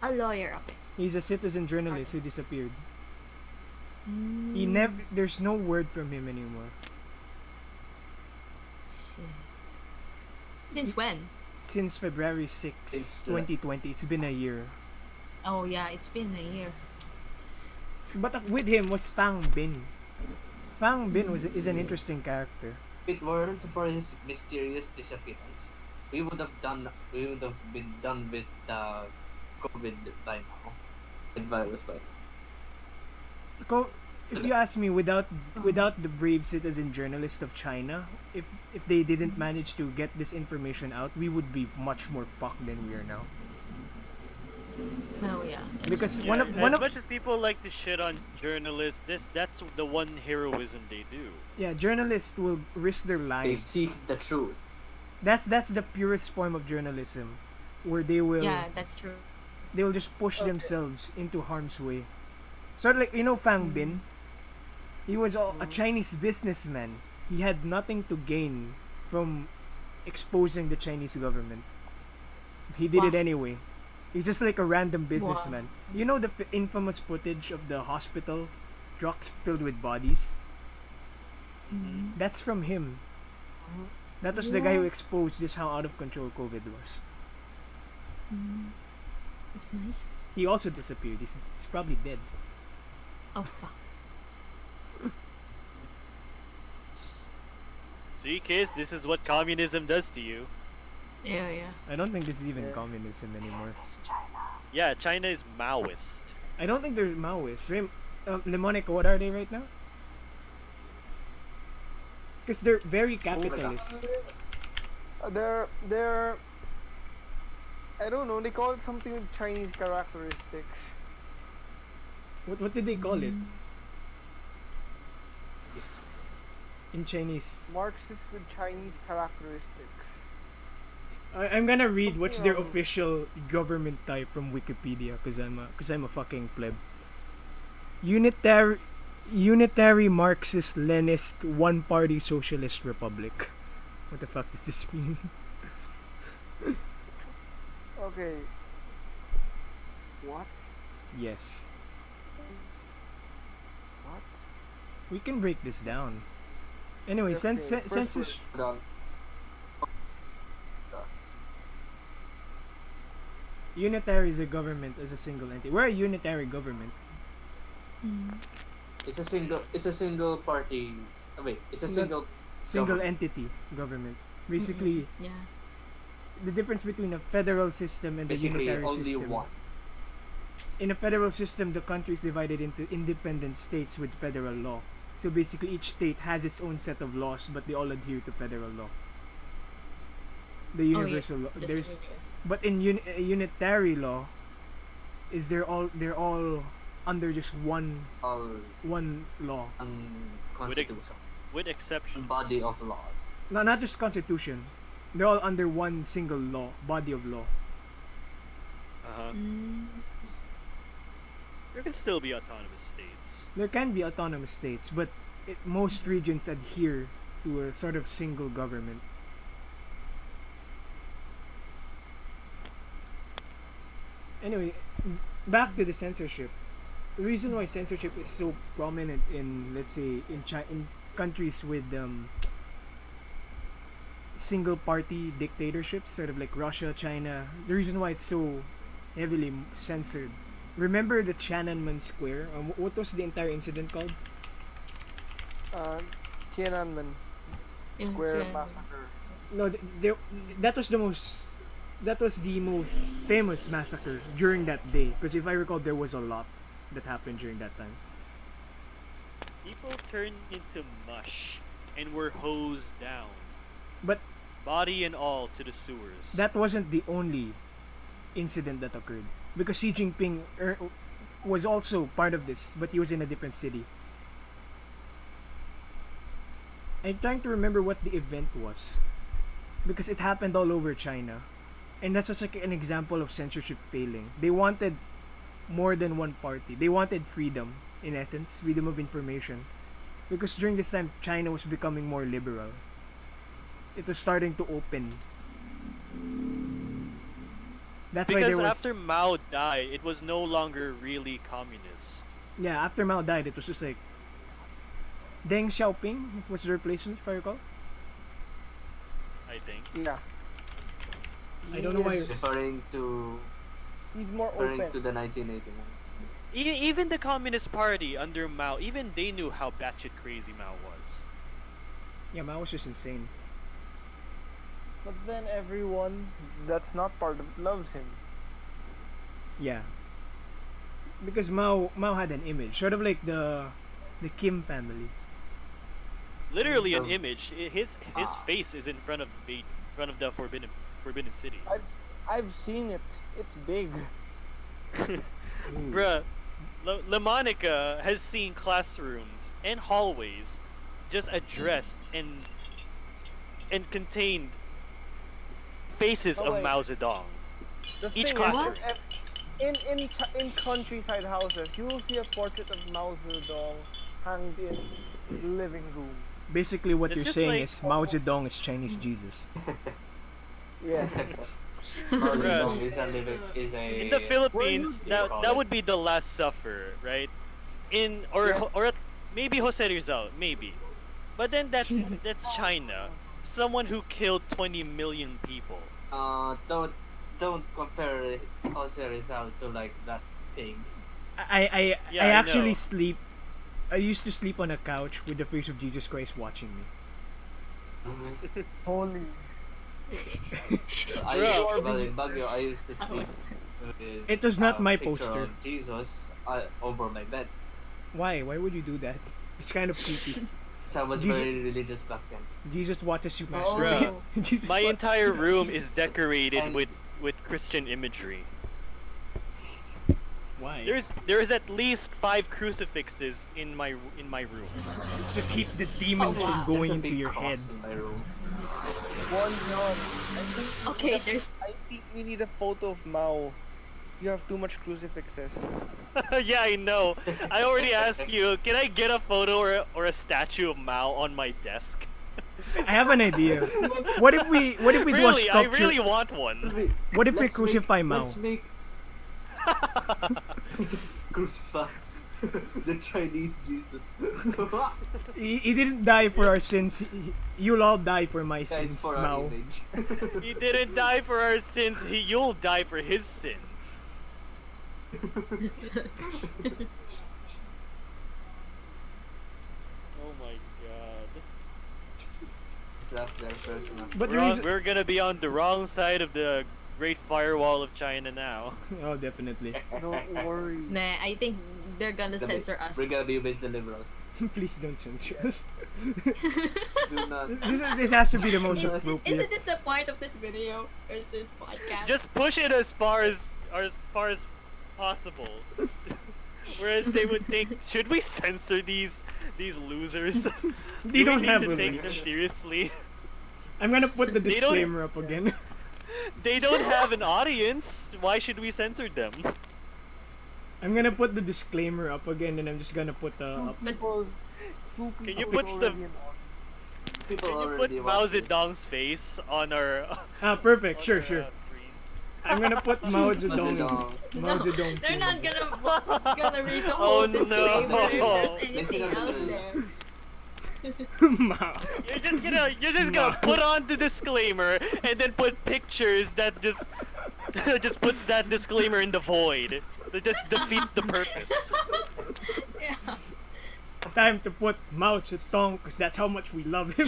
a lawyer, okay. He's a citizen journalist who Okay. disappeared. He Mm. never. There's no word from him anymore. Shit. Since when? Since February 6, Since, 2020. It's been a year. Oh yeah, it's been a year. But with him was Fang Bin. Fang Bin is an interesting character. If it weren't for his mysterious disappearance, we would have been done with the COVID by now. With virus by now. If you ask me, without the brave citizen journalists of China, if they didn't manage to get this information out, we would be much more fucked than we are now. Oh yeah. Because Yeah, one as of much as people like to shit on journalists, that's the one heroism they do. yeah, journalists will risk their They lives. seek the truth. That's the purest form of journalism, where they will Yeah, that's true. just push Okay. themselves into harm's way. Sort of like Fang Bin. He was a Chinese businessman. He had nothing to gain from exposing the Chinese government. He did it Wow. anyway. He's just like a random businessman. You know the infamous footage of the hospital trucks filled with bodies? Mm. That's from him. Mhm. That was the guy who exposed just how out of control COVID was. Mm. That's nice. He also disappeared. He's probably dead. Oh fuck. See, kids, this is what communism does to you. Yeah, yeah. I don't think this is even Yeah. communism anymore. Yeah, China is Maoist. I don't think there's Maoists. Lemonic, what are they right now? Because they're very capitalist. They're I don't know, they call it something with Chinese characteristics. What did they call it Is- in Chinese? Marxists with Chinese characteristics. I'm gonna read what's their Something official government type from Wikipedia because I'm a fucking pleb. Unitary Marxist Leninist one party socialist republic. What the fuck does this mean? Okay. What? Yes, What? we can break this down. Anyway, Okay, first censorship. the- Unitary is a government as a single entity. We're a unitary government. Mm. It's a single party. Wait, it's a Not- single Single Government. entity government. Basically, Yeah. the difference between a federal system and a basically unitary only system. one. In a federal system, the country is divided into independent states with federal law. So basically, each state has its own set of laws, but they all adhere to federal law. The universal law. Just There's, like US. but in unitary law, they're all under just one All law. constitution, With exceptions. body of laws. No, not just constitution. They're all under one single law, body of law. Uh-huh. Mm. There can still be autonomous states. There can be autonomous states, but most regions adhere to a sort of single government. Anyway, back to the censorship. The reason why censorship is so prominent in, let's say, in countries with single party dictatorships, sort of like Russia, China, the reason why it's so heavily censored. Remember the Tiananmen Square? What was the entire incident called? Tiananmen Yeah, Square yeah. massacre. No, that was the most famous massacre during that day. Because if I recall, there was a lot that happened during that time. People turned into mush and were hosed down, But body and all, to the sewers. that wasn't the only incident that occurred. Because Xi Jinping was also part of this, but he was in a different city. I'm trying to remember what the event was. Because it happened all over China. And that's just like an example of censorship failing. They wanted more than one party. They wanted freedom, in essence, freedom of information. Because during this time, China was becoming more liberal. It was starting to open. That's why Because there was... after Mao died, it was no longer really communist. Yeah, after Mao died, it was just like... Deng Xiaoping was the replacement, if I recall. I think. Yeah. I don't know why... Referring to He's more referring open. to the 1981. Even the Communist Party under Mao, even they knew how batshit crazy Mao was. Yeah, Mao was just insane. But then everyone that's not part of it loves him. Yeah. Because Mao had an image. Sort of like the Kim family. Literally an Um, image. His face is in front of the Forbidden City. I've seen it. It's big. Bruh, La Monica has seen classrooms and hallways just addressed and contained faces Oh, of wait. Mao Zedong. The Each thing classroom. is, in countryside houses, you will see a portrait of Mao Zedong hanged in the living room. Basically, what It's you're just saying like- is Mao Zedong is Chinese Jesus. Yeah. Mao Bruh. Zedong is a In the Philippines, you that call that it? would be the last sufferer, right? Yes. Or maybe Jose Rizal, maybe. But then that's China. Someone who killed 20 million people. Don't compare Jose Rizal to like that pig. I Yeah, I actually know. sleep. I used to sleep on a couch with the face of Jesus Christ watching me. Holy. I Bro. well, in Baguio, I used to I sleep was- with It was not a my picture poster. of Jesus over my bed. Why? Why would you do that? It's kind of creepy. So I was Jesus- very religious back then. Jesus watches you Oh. masturbate. Jesus My wa- entire room is decorated And- with Christian imagery. Why? There's at least 5 crucifixes in my room. To keep the demons Oh, wow. from going There's a into big your head. cross in my room. One not. I think. Okay, there's I think we need a photo of Mao. You have too much crucifixes. Yeah, I know. I already asked you, can I get a photo or a statue of Mao on my desk? I have an idea. What if we do a Really, I sculpture? really want one. What if we Let's crucify Mao? Let's make crucify the Chinese Jesus. He didn't die for our sins. You'll all die for my Died sins, for our Mao. image. He didn't die for our sins. You'll die for his sin. Oh my god. Just left there first enough. But the reason... We're gonna be on the wrong side of the Great Firewall of China now. Oh, definitely. Don't worry. nah. I think they're gonna censor us. We're gonna be with the liberals. Please don't censor us. Do not. This has to be the most Isn't appropriate. this the point of this video or this podcast? Just push it as far as possible. Whereas they would think, should we censor these losers? They Do don't we have need a to take reach. them seriously. I'm gonna put the They don't- disclaimer up again. They don't have an audience. Why should we censor them? I'm gonna put the disclaimer up again, and I'm just gonna put the. Two people. Can you is put the- already an People Can you put already Mao watch this. Zedong's face on our Perfect. on Sure, our, sure. screen? I'm gonna put Mao Zedong. Zedong. Mao No, Zedong. they're not gonna read the Oh, whole no. disclaimer if there's Listen anything to else the- there. Mao. You're just gonna put on the disclaimer and then put pictures that just just puts that disclaimer in the void. That just defeats the purpose. Yeah. Time to put Mao Zedong, because that's how much we love him.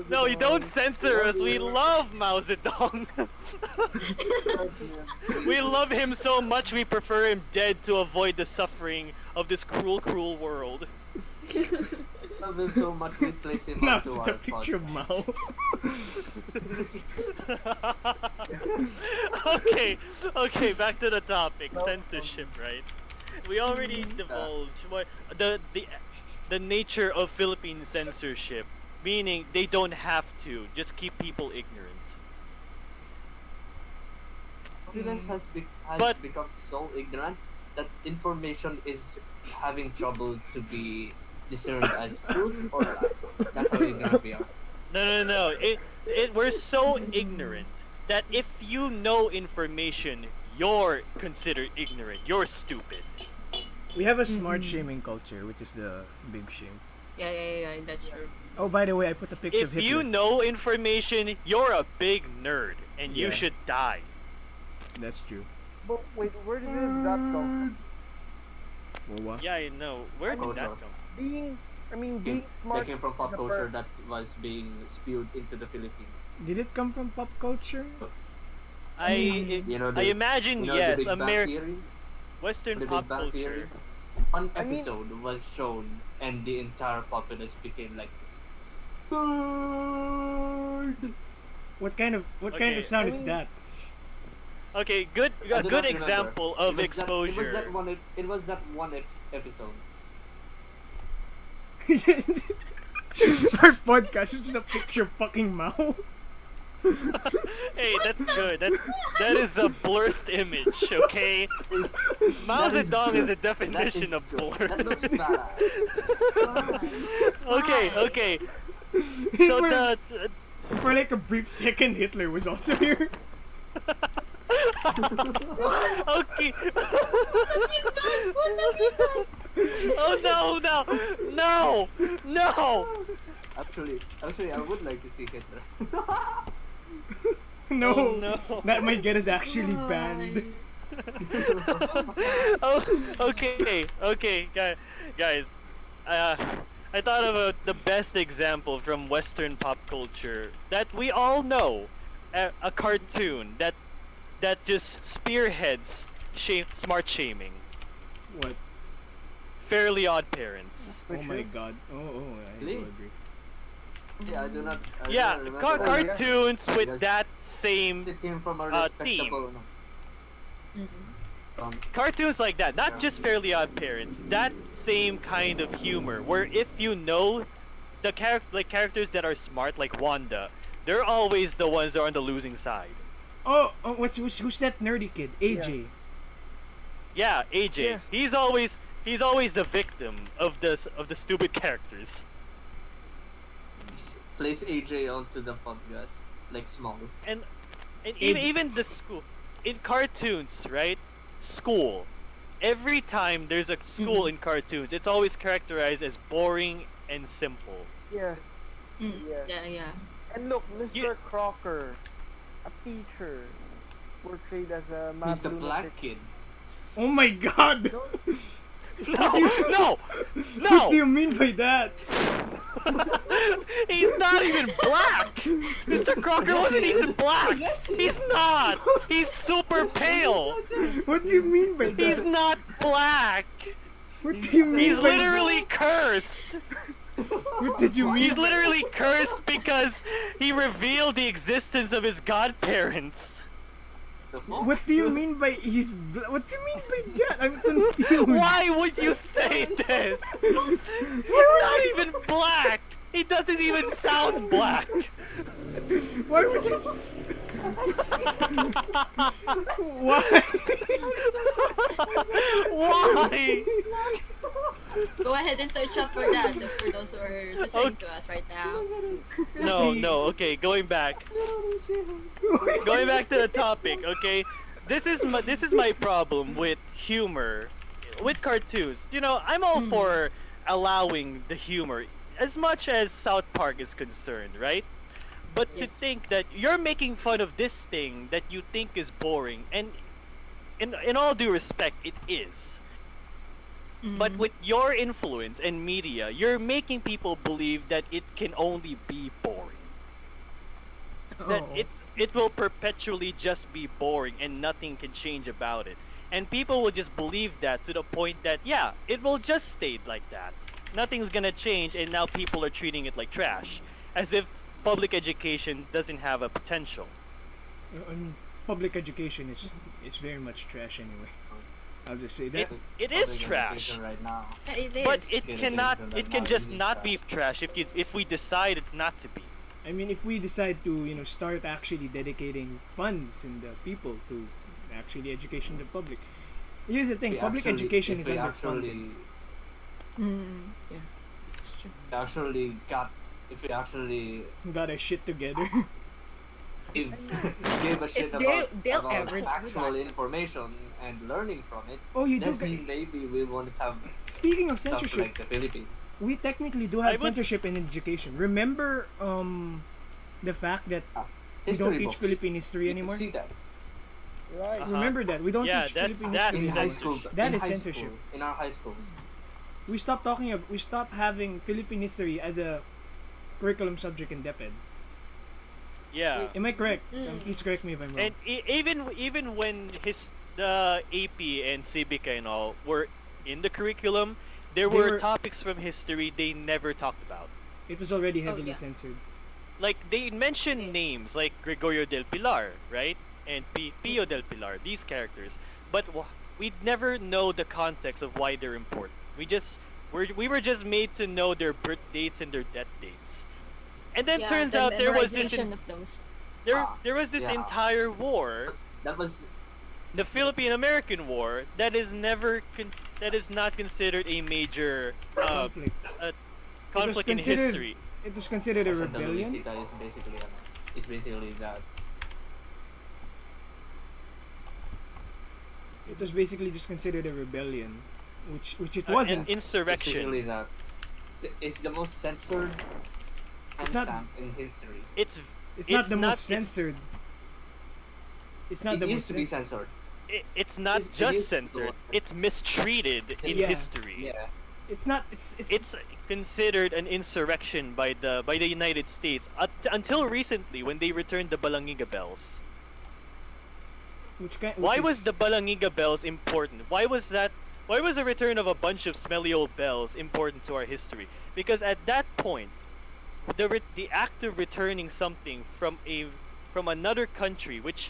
No, you don't censor us. We love Mao Zedong. We love him so much we prefer him dead to avoid the suffering of this cruel, cruel world. Love him so much we place him Now onto it's our a picture of Mao. Okay, back to the topic, censorship, right? We already divulged what the nature of Philippine censorship, meaning they don't have to just keep people ignorant. Populace has But- become so ignorant that information is having trouble to be discerned as truth or lie. That's how ignorant we are. No. We're so ignorant that if you know information, you're considered ignorant. You're stupid. We have a smart shaming culture, which is the big shame. Yeah, that's true. Oh, by the way, I put a picture of If Hitler. you know information, you're a big nerd, and you Yeah. should die. That's true. But wait, where did that come Well, what? Yeah, I know. Where did that Culture. come? from? Being smart. That came from pop is a culture that was being spewed into the Philippines. Did it come from pop culture? You know I imagine, the yes, Big Bang Theory? Western The pop Big Bang Theory? culture. One I mean- episode was shown, and the entire populace became like this. Nerd! What kind of Okay, sound I is mean- that? Okay, I a do good not remember. example of It exposure. was that one. It was that one episode. Our podcast is just a picture of fucking Mao. Hey, that's good. That is a blurst image, okay? Is- Mao that is Zedong is a good. definition That of is good. blur. That looks badass. Okay. So for, for like a brief second, Hitler was also here. Okay. Oh no! Actually, I would like to see Hitler. No, Oh, no. that might get us actually banned. Oh, okay, guys. I thought about the best example from Western pop culture that we all know, a cartoon that just spearheads smart shaming. What? Fairly Odd Parents. Oh my Pictures? god. Oh, I do Really? agree. Yeah, I do not. I do Yeah, not remember that. cartoons with Because that same It came from a theme. respectable. cartoons like that, not just Fairly Odd Parents, that same kind of humor where if you know the characters that are smart like Wanda, they're always the ones that are on the losing side. Oh, who's that nerdy kid? AJ. Yeah, AJ. Yes. He's always the victim of the stupid characters. Place AJ onto the podcast, like small. And even the school in cartoons, right? School. Every time there's a school in cartoons, it's always characterized as boring and simple. Yeah. Yeah. And look, Mr. You- Crocker, a teacher, portrayed as a mad He's the lunatic. black kid. Oh my god. No! What do you mean by that? He's not even black! Mr. Crocker wasn't even black! He's not! He's super pale! What do you mean by that? He's not black! What do you mean He's by literally cursed! What did you mean? He's literally cursed because he revealed the existence of his godparents. The fuck? What do you mean by what do you mean by that? I'm confused. Why would you say this? He's not even black! He doesn't even sound black! Why would you? Why? Why? Go ahead and search up for that for those who are listening to us right now. No, okay, going back to the topic, okay? This is my problem with humor, with cartoons. You know, I'm all for allowing the humor as much as South Park is concerned, right? But to think that you're making fun of this thing that you think is boring, and in all due respect, it is. But with your influence and media, you're making people believe that it can only be boring. That Oh. it will perpetually just be boring and nothing can change about it. And people will just believe that to the point that yeah, it will just stay like that. Nothing's gonna change, and now people are treating it like trash, as if public education doesn't have a potential. I mean, public education is very much trash anyway. I'll just say that. It is Public trash. education right now. It But is. it Education cannot. right It now can just is not be trash. trash if we decide it not to be. I mean, if we decide to, start actually dedicating funds and the people to actually education the public. Here's the thing: We public actually- education if is we underfunded. Yeah, it's true. actually got if we actually Got our shit together. give, gave a shit they'll about ever do actual that. information and learning from it, Oh, you do. then maybe we won't have Speaking of stuff censorship, like the Philippines. we technically do I have would- censorship in education. Remember, the fact that we don't History teach books. Philippine history You can anymore. see that Right. Uh-huh. Remember that we don't Yeah, teach that's- Philippine that history in is high anymore. school. That in is high censorship. School, in our high schools. We stopped we stopped having Philippine history as a curriculum subject in DepEd. Yeah. Am I correct? Mm. Please correct me if I'm wrong. And even when the AP and Civica and all were in the curriculum, there They were were- topics from history they never talked about. It was already Oh, heavily yeah. censored. Like they mentioned Yes. names like Gregorio del Pilar, right? And Pio del Pilar, these characters. But we'd never know the context of why they're important. We were just made to know their birth dates and their death dates. And then Yeah, turns the out there was this memorization of those. there was this Yeah. entire war, That was the Philippine-American War, that is that is not considered a major Conflict. conflict in considered- history. It was considered a Santa rebellion. Luisita is basically that. It was basically just considered a rebellion, which it An wasn't. It's insurrection. basically that. It's the most censored It's not- timestamp in history. It's It's not it's the not- most censored. It's not It the used most to be censored. censored. it's not It just used to be censored. one. It's mistreated in Yeah. history. Yeah. It's not. It's It's considered an insurrection by the United States until recently when they returned the Balangiga bells. Why was the Balangiga bells important? Why was that? Why was the return of a bunch of smelly old bells important to our history? Because at that point, the act of returning something from another country, which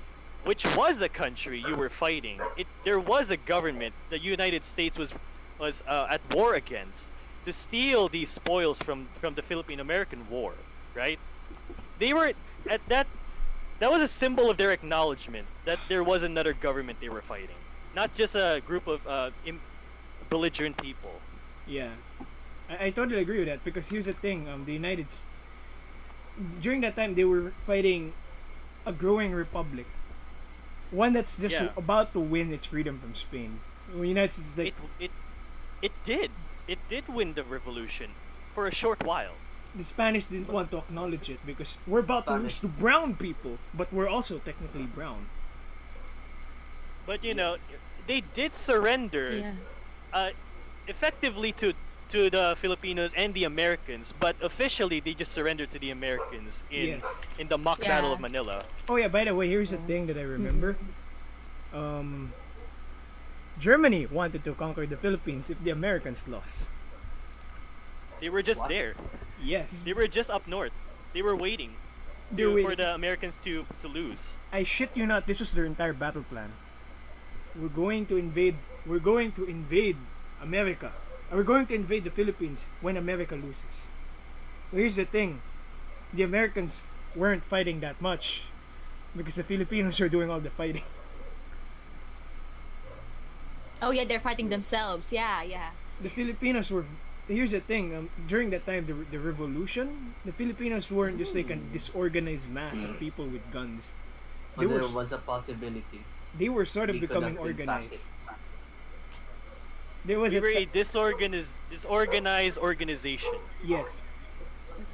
was a country you were fighting, there was a government the United States was at war against to steal these spoils from the Philippine-American War, right? They were at that was a symbol of their acknowledgement that there was another government they were fighting, not just a group of belligerent people. Yeah, I totally agree with that because here's the thing: the during that time they were fighting a growing republic, one that's just Yeah. about to win its freedom from Spain. The United States is like It did win the revolution for a short while. the Spanish didn't want to acknowledge it because we're about to lose Spanish. to brown people, but we're also technically brown. But they did surrender Yeah. effectively to the Filipinos and the Americans, but officially they just surrendered to the Americans in Yes. in the mock battle Yeah. of Manila. Oh yeah, by the way, here's the thing that I remember. Germany wanted to conquer the Philippines if the Americans lost. They were just What? there. Yes. They were just up north. They were waiting They're for waiting. the Americans to lose. I shit you not, this was their entire battle plan. We're going to invade America. We're going to invade the Philippines when America loses. Well, here's the thing. The Americans weren't fighting that much because the Filipinos are doing all the fighting. Oh yeah, they're fighting themselves. Yeah, yeah. The Filipinos were. Here's the thing. During that time, the revolution, the Filipinos weren't just like a disorganized mass of people with guns. But They there were was a possibility. they were sort of we could becoming have been organized. fascists. There was We a were a disorganized organization. yes.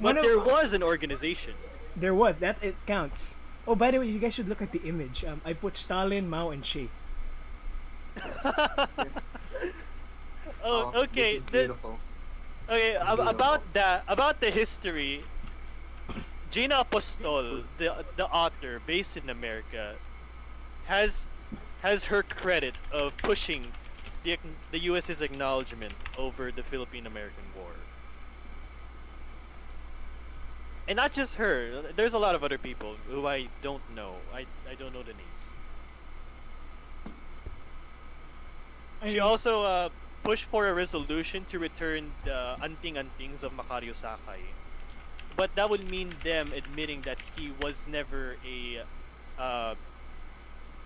But One of- there was an organization. There was that it counts. Oh, by the way, you guys should look at the image. I put Stalin, Mao, and Che. Oh, This okay. is beautiful. Okay, It's beautiful. about the history. Gina Apostol, the author based in America, has has her credit of pushing the US's acknowledgement over the Philippine-American War. And not just her. There's a lot of other people who I don't know. I don't know the names. I She mean, also pushed for a resolution to return the anting-antings of Macario Sakay. But that would mean them admitting that he was never uh,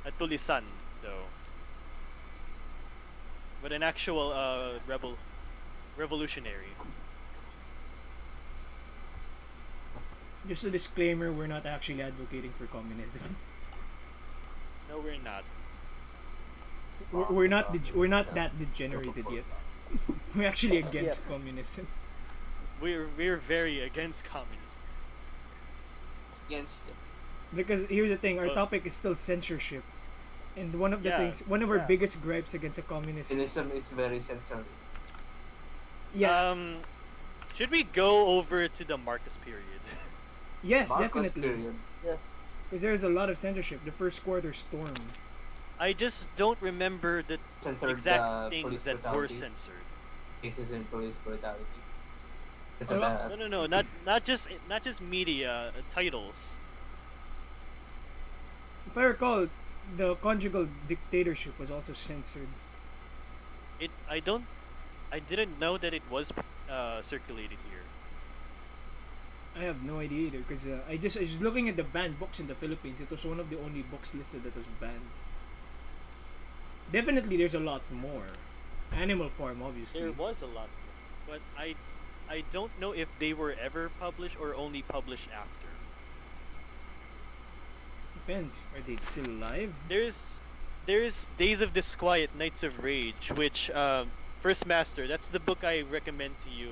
a tulisan, though, but an actual revolutionary. just a disclaimer: we're not actually advocating for communism. No, we're not. We're not that degenerated yet. We're actually against Yep. communism. We're very against communism. Against it. Because here's the thing: our Well, topic is still censorship, and one of the Yeah. things, one of our Yeah. biggest gripes against a communist. Cynicism is very censored. Yeah. Should we go over to the Marcos period? Yes, Marcos definitely. period. Yes. Because there's a lot of censorship. The first quarter storm. I just don't remember the Censored exact things police that were brutalities. censored. Cases in police brutality. It's Oh, a bad. No, not just media titles. If I recall, the conjugal dictatorship was also censored. I didn't know that it was circulated here. I have no idea either. Because I was looking at the banned books in the Philippines. It was one of the only books listed that was banned. Definitely, there's a lot more. Animal Farm, obviously. There was a lot, but I don't know if they were ever published or only published after. Depends. Are they still alive? There's Days of Disquiet, Nights of Rage, which First Master. That's the book I recommend to you.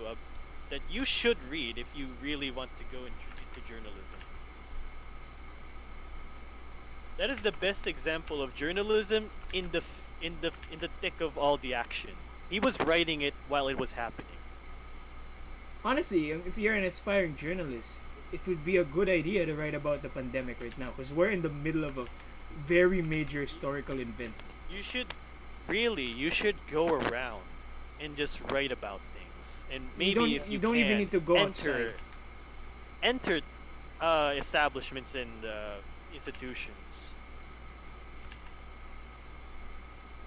That you should read if you really want to go into journalism. That is the best example of journalism in the thick of all the action. He was writing it while it was happening. Honestly, if you're an aspiring journalist, it would be a good idea to write about the pandemic right now. Because we're in the middle of a very major historical event. You should go around and just write about things. And maybe if you don't even need to go outside. enter establishments and institutions.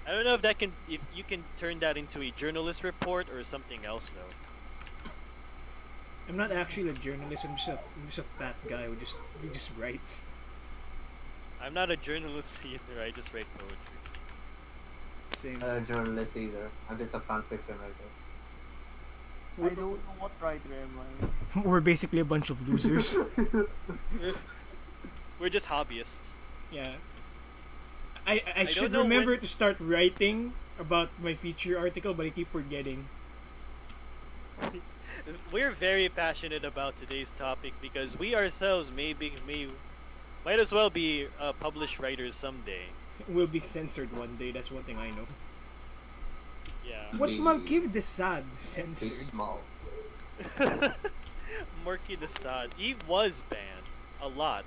I don't know if you can turn that into a journalist report or something else though. I'm not actually a journalist. I'm just a fat guy who just writes. I'm not a journalist either. I just write poetry. Same. Not a journalist either. I'm just a fan fiction writer. I don't know what writer am I. We're basically a bunch of losers. We're just hobbyists. Yeah. I don't should know remember when- to start writing about my feature article, but I keep forgetting. We're very passionate about today's topic because we ourselves might as well be published writers someday. We'll be censored one day. That's one thing I know. Yeah. Was The- Malkiv Desad He's censored? small. Marquis de Sade. He was banned a lot.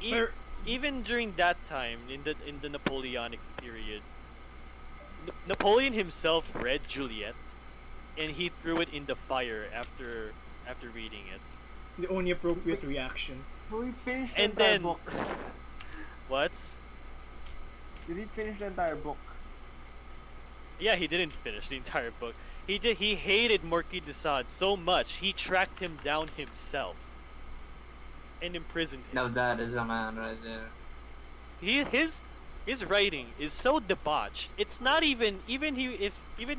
Fair- Even during that time in the Napoleonic period, Napoleon himself read Juliet, and he threw it in the fire after reading it. The only appropriate reaction. So we finished the And entire then book. what? You did finish the entire book. Yeah, he didn't finish the entire book. He hated Marquis de Sade so much he tracked him down himself and imprisoned him. Now that is a man right there. His writing is so debauched. It's not even even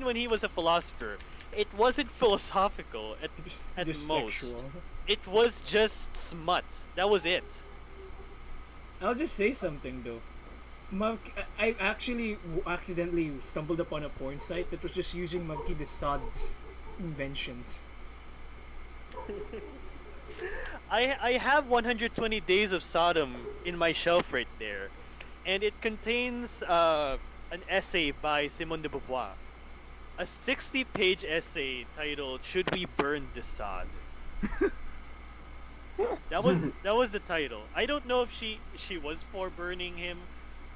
when he was a philosopher, it wasn't philosophical at Just most. sexual. It was just smut. That was it. I'll just say something though. I actually accidentally stumbled upon a porn site that was just using Marquis de Sade's inventions. I have 120 Days of Sodom in my shelf right there, and it contains an essay by Simone de Beauvoir. A 60-page essay titled "Should We Burn Desaad?" That was the title. I don't know if she was for burning him,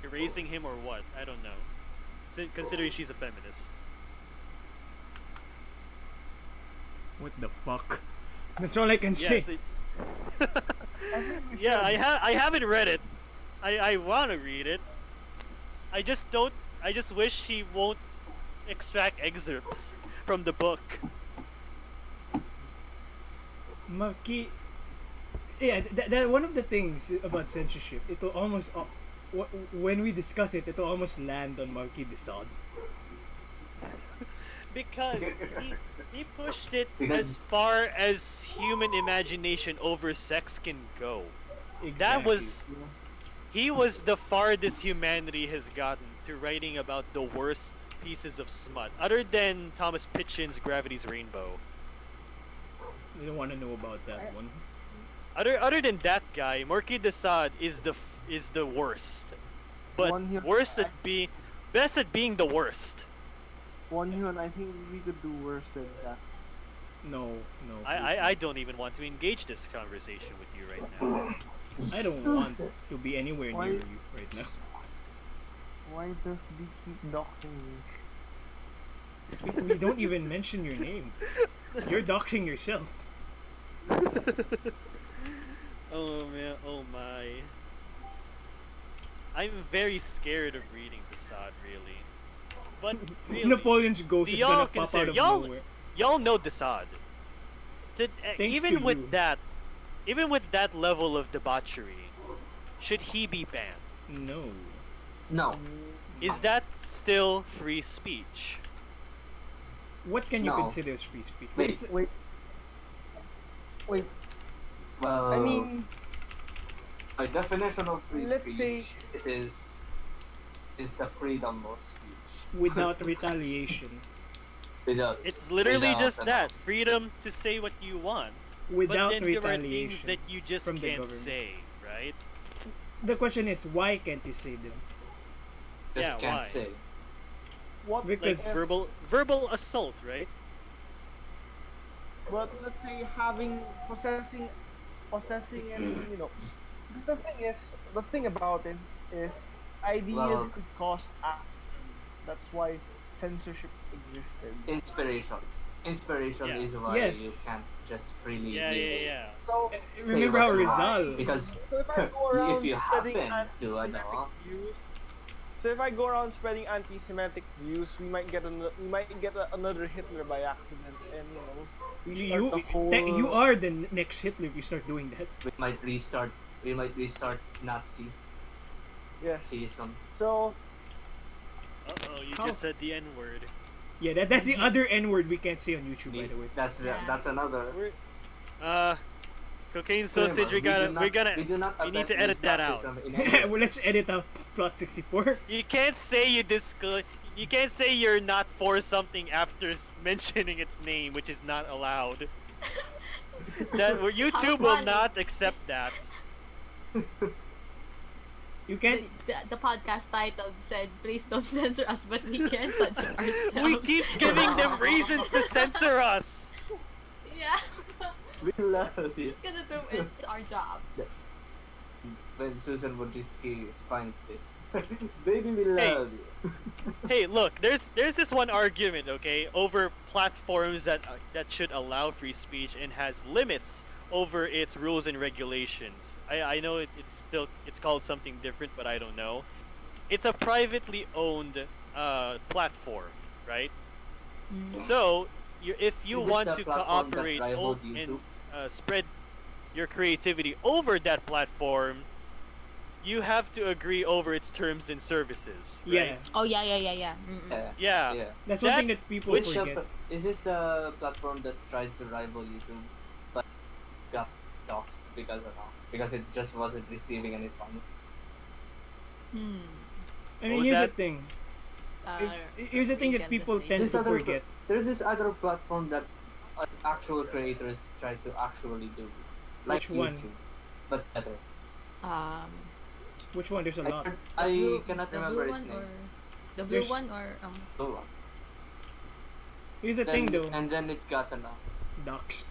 erasing him, or what. I don't know. Considering she's a feminist. What the fuck? That's all I can say. Yes. I think we Yeah, should. I haven't read it. I want to read it. I just don't. I just wish he won't extract excerpts from the book. Maki, yeah, that one of the things about censorship, it will almost when we discuss it, it will almost land on Marquis de Sade. Because he pushed it Because- as far as human imagination over sex can go. Exactly. That was Yes. he was the farthest humanity has gotten to writing about the worst pieces of smut, other than Thomas Pynchon's Gravity's Rainbow. I don't want to know about that one. Other than that guy, Marquis de Sade is the worst, but One here- worst at being best at being the worst. One Hyun, I think we could do worse than that. No. I don't even want to engage this conversation with you right now. I don't want to be anywhere Why- near you right now. Why does they keep doxing me? We don't even mention your name. You're doxing yourself. Oh man, oh my. I'm very scared of reading Desaad, really. But really, Napoleon's ghost do is y'all gonna pop consider- out of y'all- nowhere. y'all know Desaad. Thanks Even to with you. that, even with that level of debauchery, should he be banned? No. No. Is that still free speech? What can you No. consider as free speech? Wait. What's- Wait, Well, I mean, a definition of free let's speech is the freedom of speech. without retaliation. Without It's literally Without just an- that freedom to say what you want. Without but then there are things retaliation. that you just from the can't government. say, right? The question is, why can't you say them? just Yeah, can't why? say. what? Because- Like verbal assault, right? But let's say possessing, and because the thing about it is, ideas Well- could cause action. That's why censorship existed. Inspiration Yeah. is why Yes. you can't just freely Yeah, label. yeah. So, Say Remember what how you want, Rizal? because so if I go around if you spreading happen to anti-Semitic views, so if I go around spreading anti-Semitic views, we might get another Hitler by accident, and we start the whole. You are the next Hitler if you start doing that. we might restart Nazi Yes. season. So Uh-oh, you How- just said the N-word. Yeah, that's the other N word we can't say on YouTube, by the way. That's another. Cocaine sausage, we do not you need abet to edit that out. fascism in any way. Well, let's edit out plot 64. You can't say you can't say you're not for something after mentioning its name, which is not allowed. YouTube will funny. not accept that. You can't. The podcast title said, "Please don't censor us," but we can censor ourselves. We keep giving them reasons to censor us. Yeah, We love you. just gonna do it. It's our job. When Susan Wojcicki finds this, baby, we love you. Hey, look, there's this one argument, okay, over platforms that should allow free speech and has limits over its rules and regulations. I know it's called something different, but I don't know. It's a privately owned platform, right? Mm. So if you Is this want the to platform that cooperate rivaled and YouTube? spread your creativity over that platform, you have to agree over its terms and services. Right? Yeah, Oh yeah. Mm-mm. Yeah. Yeah. that's That- something that people Which forget. is this the platform that tried to rival YouTube, but got doxxed because it just wasn't receiving any funds? Hmm. I What mean, was here's that? the thing. Uh, Here's the thing that weekend people message. tend This to other forget. There's this other platform that actual creators try to actually do, like Which one? YouTube, but better. Um, Which one? There's a lot. I blue- cannot the remember blue his one name. The blue There's- one or So, Here's the thing though. and then it got Docs.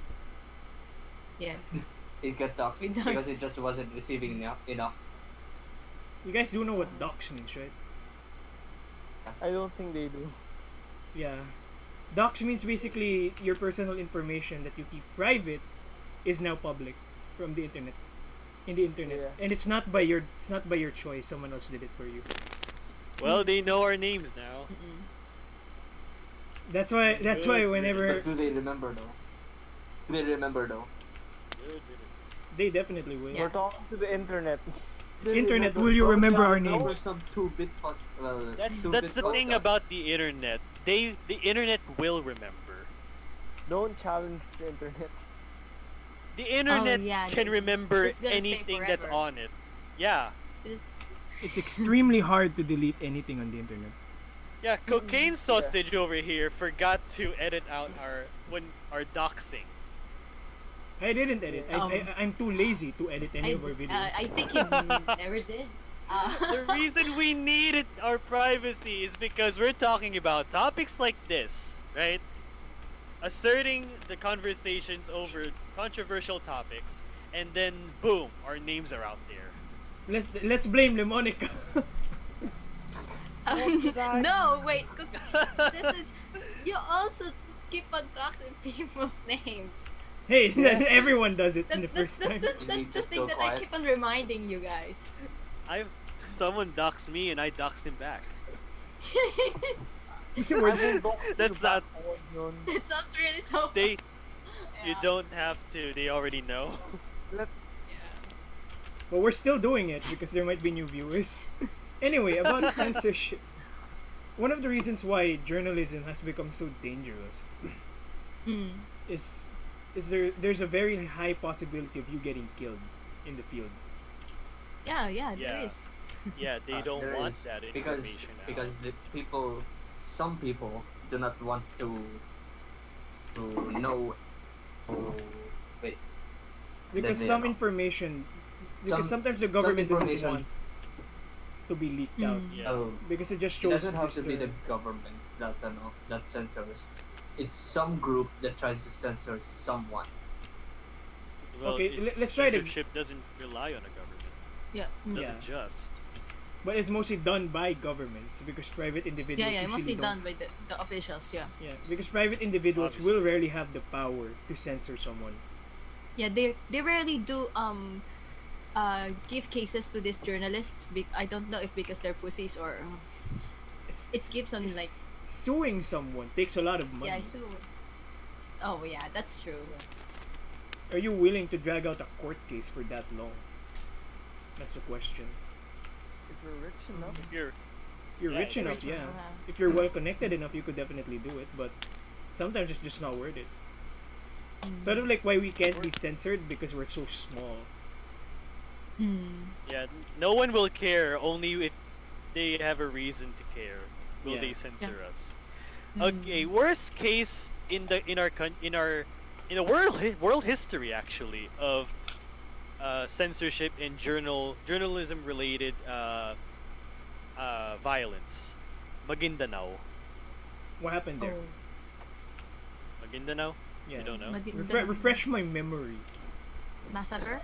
yeah. it got doxed It does. because it just wasn't receiving enough. You guys do know what docs means, right? I don't think they do. Yeah. Docs means basically your personal information that you keep private is now public from the internet. In the internet. Yes. And it's not by your choice. Someone else did it for you. Well, they know our names now. Mm-mm. That's why whenever But do they remember though? Do they remember though? they definitely will. Yeah. We're talking to the internet. Internet, will you remember our There were names? some 2-bit That's two-bit the thing podcasts. about the internet. The internet will remember. Don't challenge the internet. The internet yeah, can remember it's gonna stay anything that's forever. on it. Yeah. This is It's extremely hard to delete anything on the internet. Yeah, cocaine sausage over here forgot to edit out our doxing. I didn't edit. I'm too lazy to edit any of our videos. I think he never did. The reason we needed our privacy is because we're talking about topics like this, right? Asserting the conversations over controversial topics, and then boom, our names are out there. Let's blame Lemonica. No, wait. Sausage, you also keep on doxing people's names. Hey, Yes. everyone does it in the That's first time. You that's need the to thing go that quiet. I keep on reminding you guys. Someone doxed me and I doxed him back. That's not. That sounds really so. You Yeah. don't have to. They already know. Yeah. But we're still doing it because there might be new viewers. Anyway, about censorship. One of the reasons why journalism has become so dangerous Mm. is there's a very high possibility of you getting killed in the field. Yeah, there Yeah. is. Yeah, they don't There want is, that because information out. because some people do not want to know. Oh, wait. Because Then they some know. information, because Some- sometimes the government doesn't information- want to be leaked out Mm. Yeah. Oh, because it just it shows. doesn't have to be just, the government that censors. It's some group that tries to censor someone. Well, Okay, let's try to. censorship doesn't rely on a government. Yeah. It Mm. doesn't Yeah. just. But it's mostly done by governments because private individuals. Yeah, mostly usually don't- done by the officials. Yeah. Yeah, because private individuals Obviously. will rarely have the power to censor someone. Yeah, they rarely do give cases to these journalists. I don't know if because they're pussies or it keeps on like Suing someone takes a lot of money. yeah. I sue. Oh yeah, that's true. Are you willing to drag out a court case for that long? That's the question. If you're rich enough. If you're You're Yeah, rich if enough, Rich yeah. enough, If you're well connected enough, you could definitely do it. But sometimes it's just not worth it. Mm. Sort of like why we can't be censored because we're so small. Mm. yeah, no one will care only if they have a reason to care. Will Yeah. they censor us? Mm. Okay, worst case in the world history actually of censorship and journalism related violence. Maguindanao. What happened there? Oh. Maguindanao? Yeah. You don't know? Refresh my memory. Massacre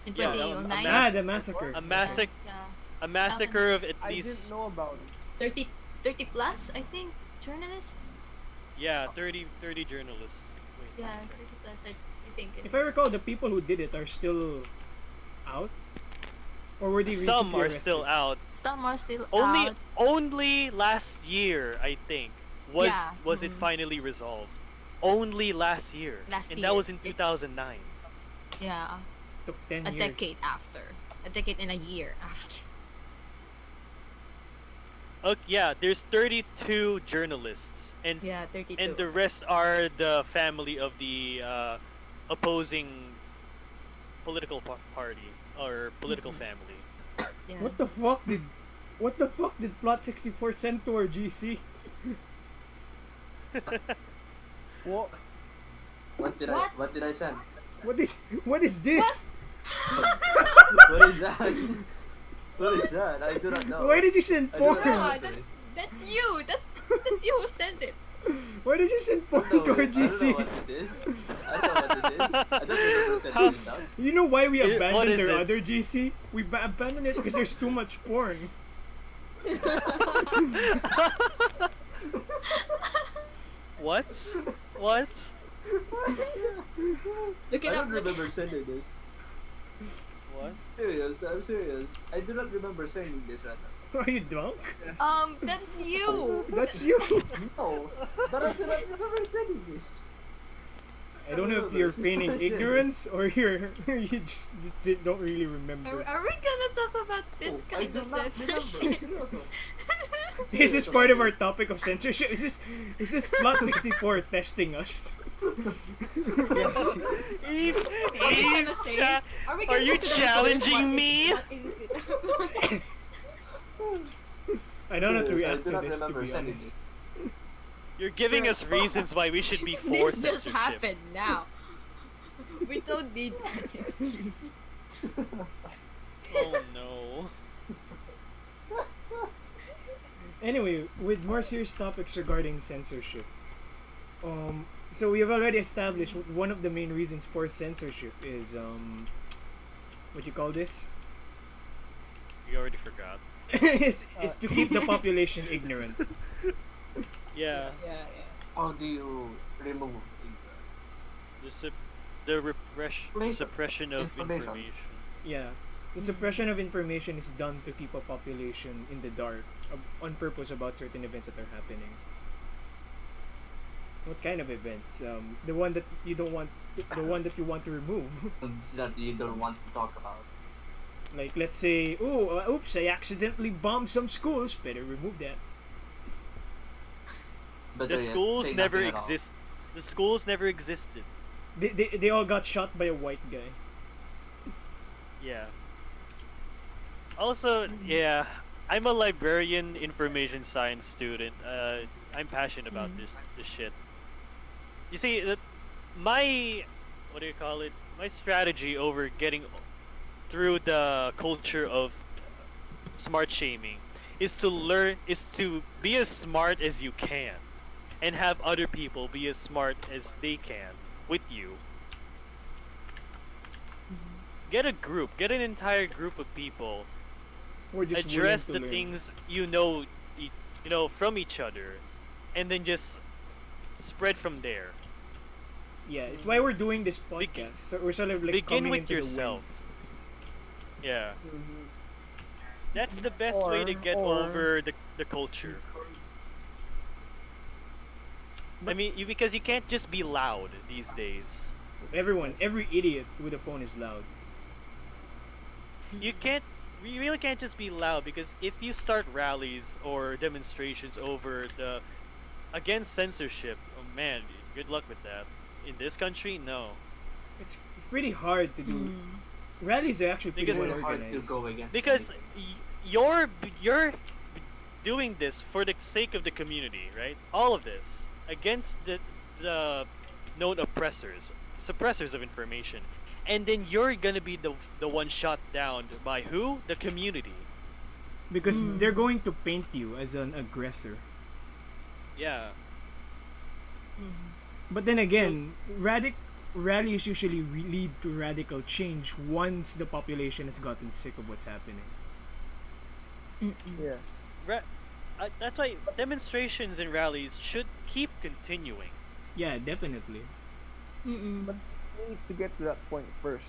in Yeah, that was 2009. Ah, the massacre. Yeah. A massacre of at I didn't least know about it. 30 plus, I think, journalists. 30 journalists. Wait, Yeah, let me check. 30 plus. I think. It If I was. recall, the people who did it are still out, or were they Some recently are still arrested? out. Some are still Only out. only last year, I think, was Yeah, it mhm. finally resolved. Only last year. Last and year. that was in It- 2009. Yeah, Took 10 a years. decade after. A decade and a year after. Yeah, there's 32 journalists, and Yeah, 32. and the rest are the family of the opposing political party or political Mhm. family. Yeah. What the fuck did Plot 64 send to our GC? What? What did What? I send? What is this? What is that? What is that? I do not know. Why did you send I don't porn? know. Yeah, that's you. That's you who sent it. Why did you send porn No, to our I don't know GC? what this is. I don't know what this is. I don't remember How- sending that. You know why we What abandoned is their it? other GC? We abandoned it because there's too much porn. What? What? Look I it don't up. Look. remember sending this. What? Serious, I'm serious. I do not remember sending this right now. Are you drunk? That's you. That's you. No, but I do not remember sending this. I don't know if you're feigning ignorance or you just don't really remember. Are we gonna talk about this Oh, I kind do of not censorship? remember. Seriously. Is this part of our topic of censorship? Is this Plot 64 testing us? Eve, Are we gonna say? Are we gonna you say to the listeners challenging what me? What is it? I don't know how to Serious, react I do to not this, to remember be sending honest. this. You're giving us reasons why we should be for This just censorship. happened now. We don't need that excuse. Oh no. Anyway, with more serious topics regarding censorship. So we have already established one of the main reasons for censorship is what you call this? You already forgot. is to keep the population ignorant. Yeah. Yeah. How do you remove ignorance? The suppression of Information. information. Yeah. The suppression of information is done to keep a population in the dark on purpose about certain events that are happening. What kind of events? The one that you don't want, the one that you want to remove. That you don't want to talk about. Like, let's say, oops, I accidentally bombed some schools. Better remove that. But The they schools say never nothing at all. exist. The schools never existed. They all got shot by a white guy. Yeah. Also, yeah, I'm a librarian information science student. I'm passionate about this shit. You see, my what do you call it? My strategy over getting through the culture of smart shaming is to be as smart as you can, and have other people be as smart as they can with you. Get an entire group of people. We're just Address willing the to learn. things from each other, and then just spread from there. Yeah, it's why we're doing this podcast. So we're sort of like Begin coming with into yourself. Yeah, Mhm. that's the best way to get Or- over the culture. I mean, because you can't just be loud these days. The wind. Every idiot with a phone is loud. You really can't just be loud, because if you start rallies or demonstrations against censorship, oh man, good luck with that. In this country, no. It's pretty hard to do. Mm. Rallies are actually pretty It's Because- well really hard to organized. go against Because anything. you're doing this for the sake of the community, right? All of this against the known oppressors, suppressors of information, and then you're gonna be the one shot down by who? The community. Because Mm. they're going to paint you as an aggressor. Yeah. Mhm. But then again, rallies usually lead to radical change once the population has gotten sick of what's happening. Mm-mm. Yes. That's why demonstrations and rallies should keep continuing. Yeah, definitely. Mm-mm. But it needs to get to that point first.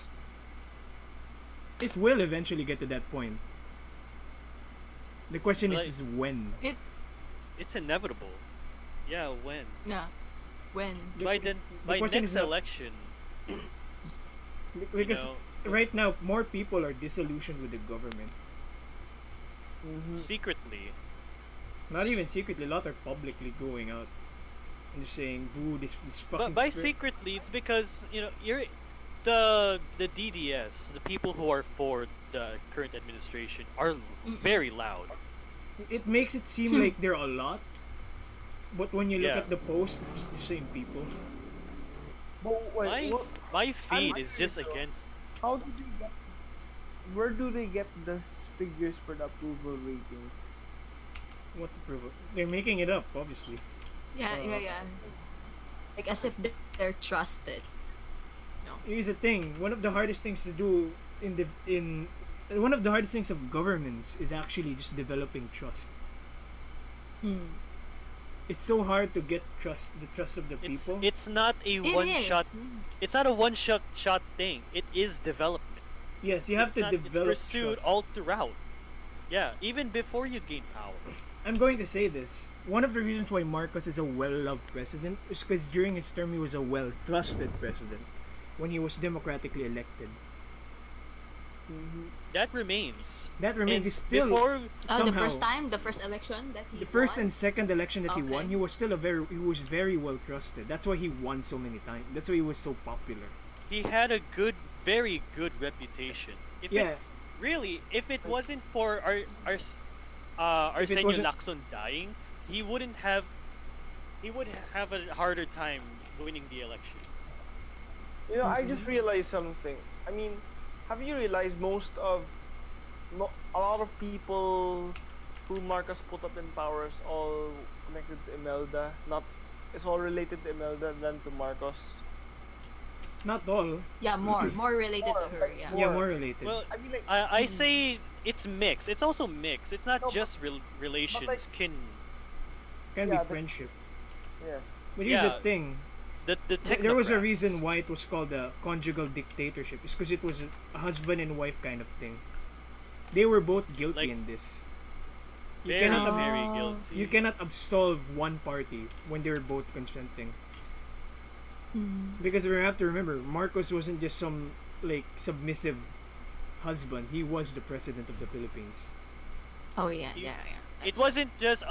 It will eventually get to that point. The question Like- is when. It's inevitable. Yeah, when? Yeah. When? By question next is not- election, Because know, right now, more people are disillusioned with the government. Mm-hmm. secretly. Not even secretly, a lot are publicly going out and just saying, "Boo, this fucking." But by script." secretly, it's because you're the DDS, the people who are for the current administration, are very loud. It makes it seem like there are a lot, but when you look Yeah. at the post, it's the same people. But wait, My what, my feed is wondering just though. against. how did you get where do they get the figures for the approval ratings? What approval? They're making it up, obviously. Yeah. Like as if they're trusted. No. Here's the thing. One of the hardest things to do in one of the hardest things of governments is actually just developing trust. Hmm. It's so hard to get the trust of the people. It's not a It one is. shot. Yeah. It's not a one shot thing. It is development. Yes, you have It's to not. It's develop pursued trust. all throughout. Yeah, even before you gain power. I'm going to say this. One of the reasons why Marcos is a well-loved president is because during his term he was a well-trusted president when he was democratically elected. That remains. That remains. And He's still before Oh, the somehow, first time, the first election that he the first won? and second election that he won, Okay. he was still he was very well trusted. That's why he won so many times. That's why he was so popular. he had a very good reputation. If Yeah, it really, if it wasn't for If it Arsenio wasn't- Lacson dying, he wouldn't have. He would have a harder time winning the election. You know, I just realized something. I mean, have you realized a lot of people who Marcos put up in power is all connected to Imelda? Not, it's all related to Imelda than to Marcos. not all. Yeah, more related to her. Yeah. Yeah, More. more related. Well, I mean, like, I say it's mixed. It's also mixed. It's not No, but- just relations, like- kin. Can yeah, be friendship. yes. But here's Yeah, the thing. The There was a technocrats. reason why it was called a conjugal dictatorship. It's because it was a husband and wife kind of thing. They were both guilty Like, in this. You Very, cannot, very Oh. guilty. you cannot absolve one party when they're both consenting. Mm. Because we have to remember, Marcos wasn't just some like submissive husband. He was the president of the Philippines. Oh yeah. You- It It wasn't just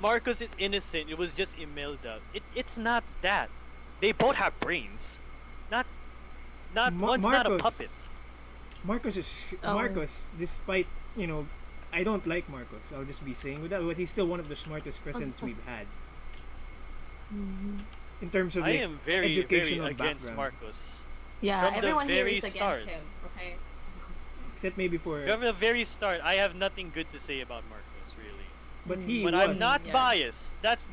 Marcos is innocent. It was just Imelda. It's not that. They both have brains. Not one's not a Marcos- puppet. Marcos is Oh. Marcos, despite I don't like Marcos. I'll just be saying with that, but he's still one of the smartest presidents course. we've had Mm-hmm. in terms of I like, am very educational against background. Marcos. Yeah, From the everyone here very is against start. him. Okay. Except maybe for, From the very start, I have nothing good to say about Marcos, really. but Mm. he But was. I'm not Yeah. biased. That's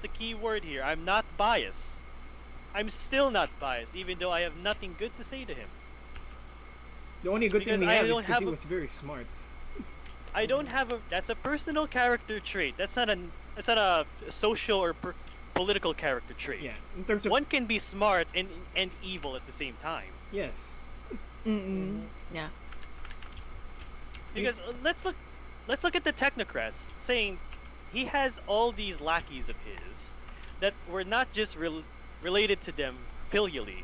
the key word here. I'm not biased. I'm still not biased, even though I have nothing good to say to him. The only good because thing we I have is don't because have he a- was very smart. I don't have a. That's a personal character trait. That's not a social or political character trait. Yeah, in terms of One can be smart and evil at the same time. yes, Mm-mm. Yeah. Because let's look at the technocrats saying he has all these lackeys of his that were not just related to them filially.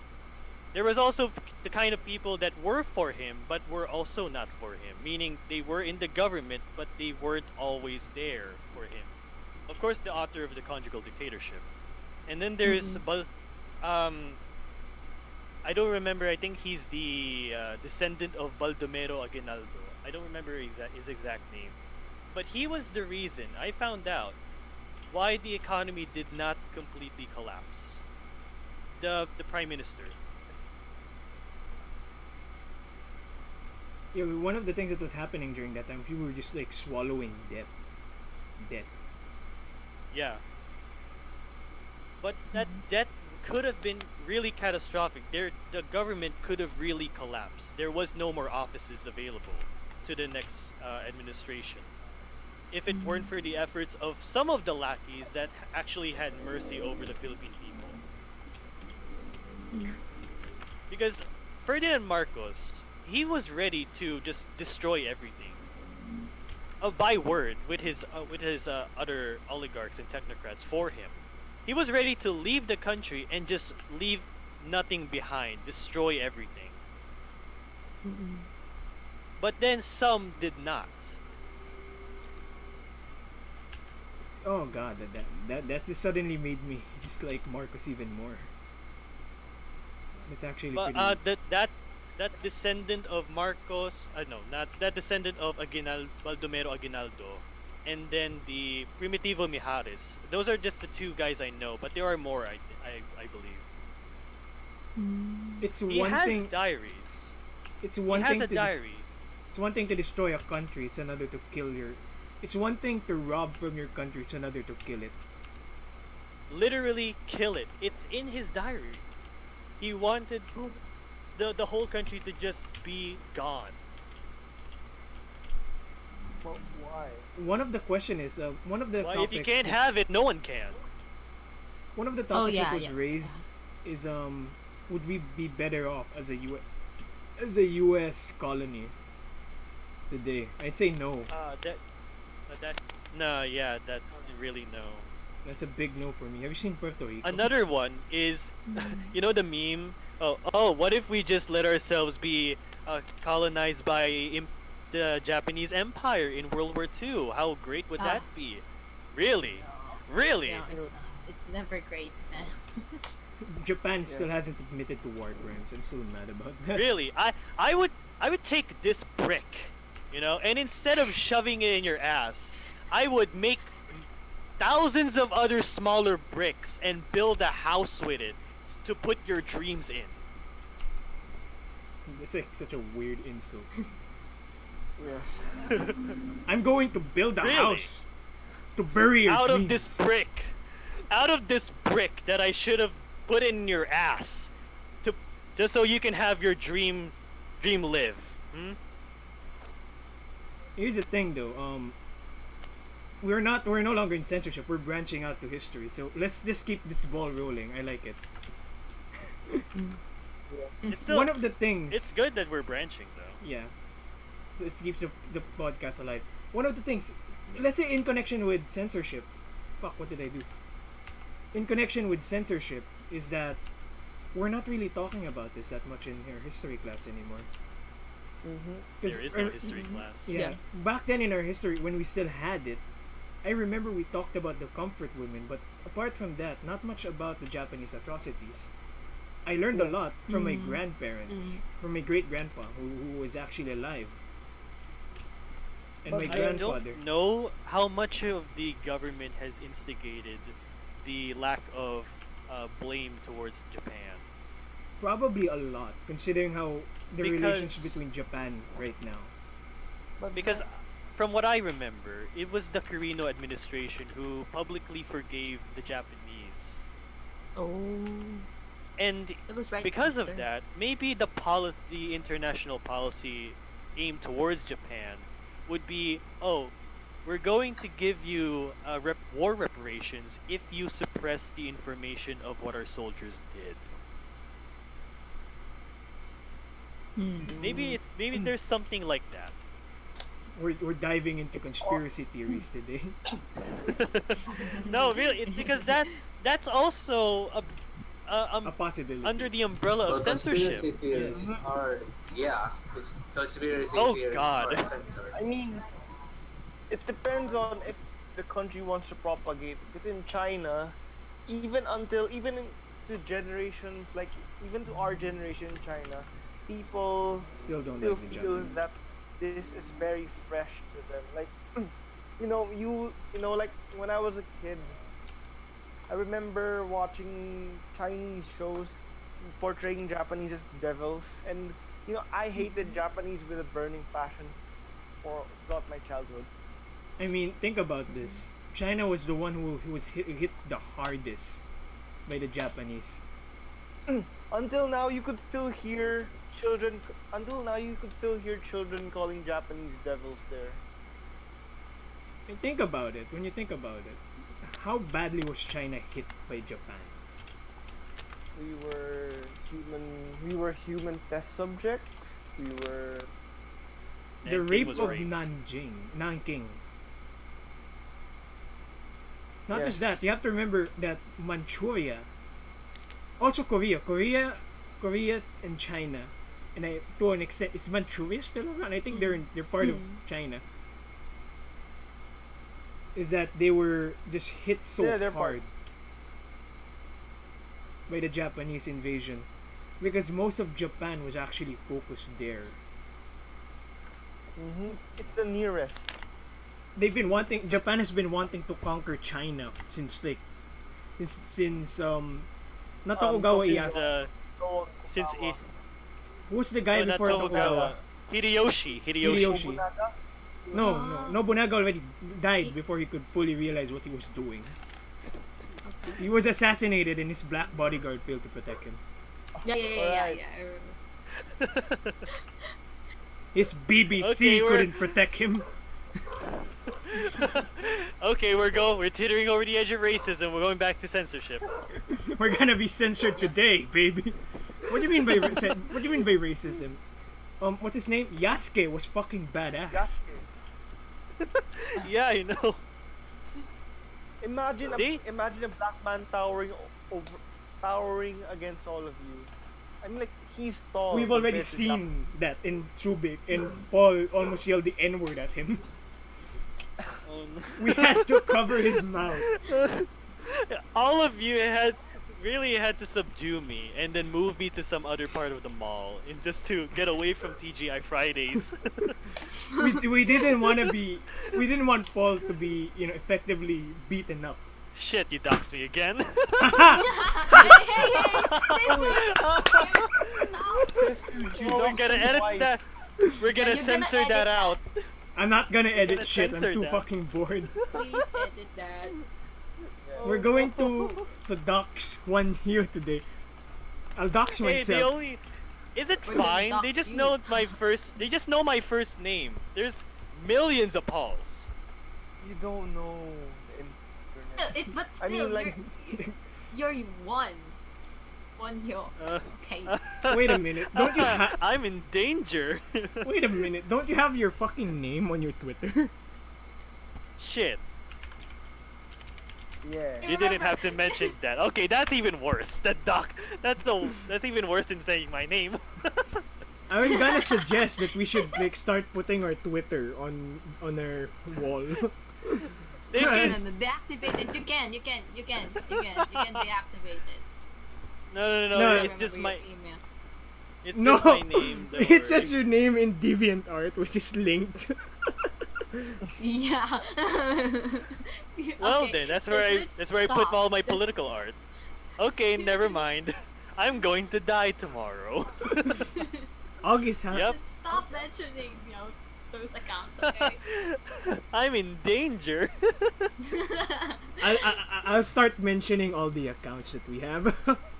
There was also the kind of people that were for him but were also not for him, meaning they were in the government but they weren't always there for him. Of course, the author of the conjugal dictatorship, and then there's I don't remember. I think he's the descendant of Baldomero Aguinaldo. I don't remember his exact name, but he was the reason I found out why the economy did not completely collapse. The prime minister. yeah. One of the things that was happening during that time, people were just like swallowing debt. Yeah. But that debt could have been really catastrophic. The government could have really collapsed. There was no more offices available to the next administration. If it weren't for the efforts of some of the lackeys that actually had mercy over the Philippine people. Because Ferdinand Marcos, he was ready to just destroy everything. By word, with his other oligarchs and technocrats for him. He was ready to leave the country and just leave nothing behind, destroy everything. Mm-mm. But then some did not. Oh god, that just suddenly made me dislike Marcos even more. It's actually But pretty. that descendant of Marcos, no, not that descendant of Baldomero Aguinaldo, and then the Primitivo Mijares. Those are just the two guys I know, but there are more. I believe. Mm. It's He one has thing. diaries. It's He one has thing a to diary. It's one thing to destroy a country. It's another to kill your. It's one thing to rob from your country. It's another to kill it. Literally kill it. It's in his diary. He wanted Oh, the whole country to just be gone. Well, why? One of the question is one of the Why, topics. if you can't have it, no one can. One of the oh topics yeah, that was yeah. raised is would we be better off as a US colony today? I'd say no. That no, yeah, that really no. That's a big no for me. Have you seen Puerto Rico? Another one is, Mm. you know the meme? Oh, what if we just let ourselves be colonized by the Japanese Empire in World War II? How great would that Ah. be? Really? No, Really? no, it's not. It's never great, man. Japan still Yes. hasn't admitted to war crimes. I'm still mad about that. Really? I would take this brick, you know, and instead of shoving it in your ass, I would make thousands of other smaller bricks and build a house with it to put your dreams in. That's like such a weird insult. Yes. I'm going to build a Really? house to bury your Out dreams. of this brick. Out of this brick that I should have put in your ass to just so you can have your dream live. Hmm? Here's the thing, though. We're no longer in censorship. We're branching out to history. So let's just keep this ball rolling. I like it. It's still One of the things. it's good that we're branching though. Yeah. So it keeps the podcast alive. One of the things, let's say in connection with censorship. Fuck, what did I do? In connection with censorship is that we're not really talking about this that much in our history class anymore. Mm-hmm. There is no history class. Yeah. Yeah. Back then in our history, when we still had it, I remember we talked about the comfort women, but apart from that, not much about the Japanese atrocities. I learned a lot from my Mm. grandparents, from my great grandpa, who was actually alive, and But my I grandfather. don't know how much of the government has instigated the lack of blame towards Japan. Probably a lot, considering how the relations Because- between Japan right now. But Because from what I remember, it was the Quirino administration who publicly forgave the Japanese. Oh, And it was right because after. of that, maybe the international policy aimed towards Japan would be, oh, we're going to give you war reparations if you suppress the information of what our soldiers did. Maybe there's something like that. We're diving into conspiracy theories today. No, really, it's because that's also A possibility. under the umbrella Well, of censorship. conspiracy theories Yes. are, conspiracy Oh, theories God. are censored. I mean, it depends on if the country wants to propagate. Because in China, even to generations, like even to our generation in China, people Still don't still like the feel Japanese. that this is very fresh to them. Like, like when I was a kid, I remember watching Chinese shows portraying Japanese as devils, and I hated Japanese with a burning passion throughout my childhood. I mean, think about this. China was the one who was hit the hardest by the Japanese. Until now, you could still hear children. Until now, you could still hear children calling Japanese devils there. And think about it. When you think about it, how badly was China hit by Japan? We were human. We were human test subjects. We were. The Nanking rape was of raped. Nanking. Not just Yes. that, you have to remember that Manchuria, also Korea and China, and to an extent, is Manchuria still around? I think they're part of China. Is that they were just hit so Yeah, they're hard part. by the Japanese invasion, because most of Japan was actually focused there. It's the nearest. Japan has been wanting to conquer China since not Tokugawa Tokugawa. Ieyasu. Since Tokugawa. Who's the guy no, not before Tokugawa. Hideyoshi. Hideyoshi. Nobunaga? No, Ah. Nobunaga already died He- before he could fully realize what he was doing. Okay. He was assassinated and his black bodyguard failed to protect him. Alright. I remember. His BBC Okay, we're- couldn't protect him. Okay, we're teetering over the edge of racism. We're going back to censorship. We're gonna be censored today, baby. What do you mean by what do you mean by racism? What's his name? Yasuke was fucking badass. Yasuke. Yeah, I know. Imagine See? imagine a black man towering against all of you. I mean, like, he's tall. We've already compared to seen that in Chubik, and Paul almost yelled the N-word at him. Oh, We had to cover his mouth. no. All of you really had to subdue me and then move me to some other part of the mall and just to get away from TGI Fridays. We didn't want Paul to be, effectively beaten up. Shit, you doxed me again. We're gonna edit that. We're gonna you're gonna censor edit that that. out. I'm not gonna edit gonna shit. I'm censor too that. fucking bored. Please edit that. We're going to dox one here today. I'll dox Hey, they myself. only. Is it We're gonna fine? They dox just you. know my first. They just know my first name. There's millions of Pauls. You don't know the internet. But I mean, still, like- you're one. One yo. Uh, Okay. Wait a minute. Don't you have? I'm in danger. Wait a minute. Don't you have your fucking name on your Twitter? Shit. Yeah. You didn't have to mention that. Okay, that's even worse. That's even worse than saying my name. I was gonna suggest that we should start putting our Twitter on our wall. They No, can- no, no, deactivate it. You can deactivate it. No, No, Just it's just remember my. your email. It's No, just my name. Don't it says worry. your name in DeviantArt, which is linked. Yeah. Well Okay, then, that's so where I switch- that's where I put stop. all my Just- political art. Okay, never mind. I'm going to die tomorrow. August has. Yep. Stop mentioning those accounts, okay? I'm in danger. I'll start mentioning all the accounts that we have.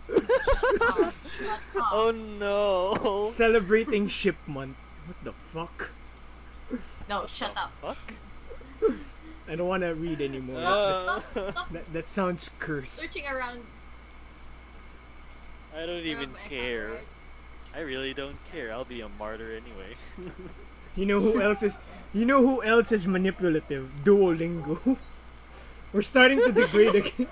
Shut up. Oh no. Celebrating Ship Month. What the fuck? No, shut up. Fuck. I don't want to read anymore. Stop That sounds cursed. searching around. I don't even my care. account, I really don't care. I'll be a martyr anyway. You know who else is? You know who else is manipulative? Duolingo. We're starting to degrade again.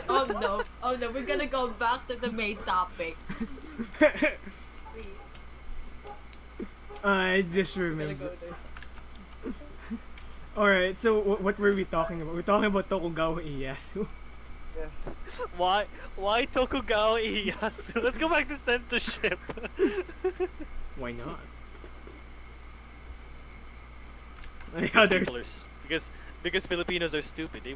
Oh no, we're gonna go back to the main topic. Please. I just We're gonna remember. go there. Alright, so what were we talking about? We're talking about Tokugawa Ieyasu. Yes. Why Tokugawa Ieyasu? Let's go back to censorship. Why not? Yeah, there's People are because Filipinos are stupid. They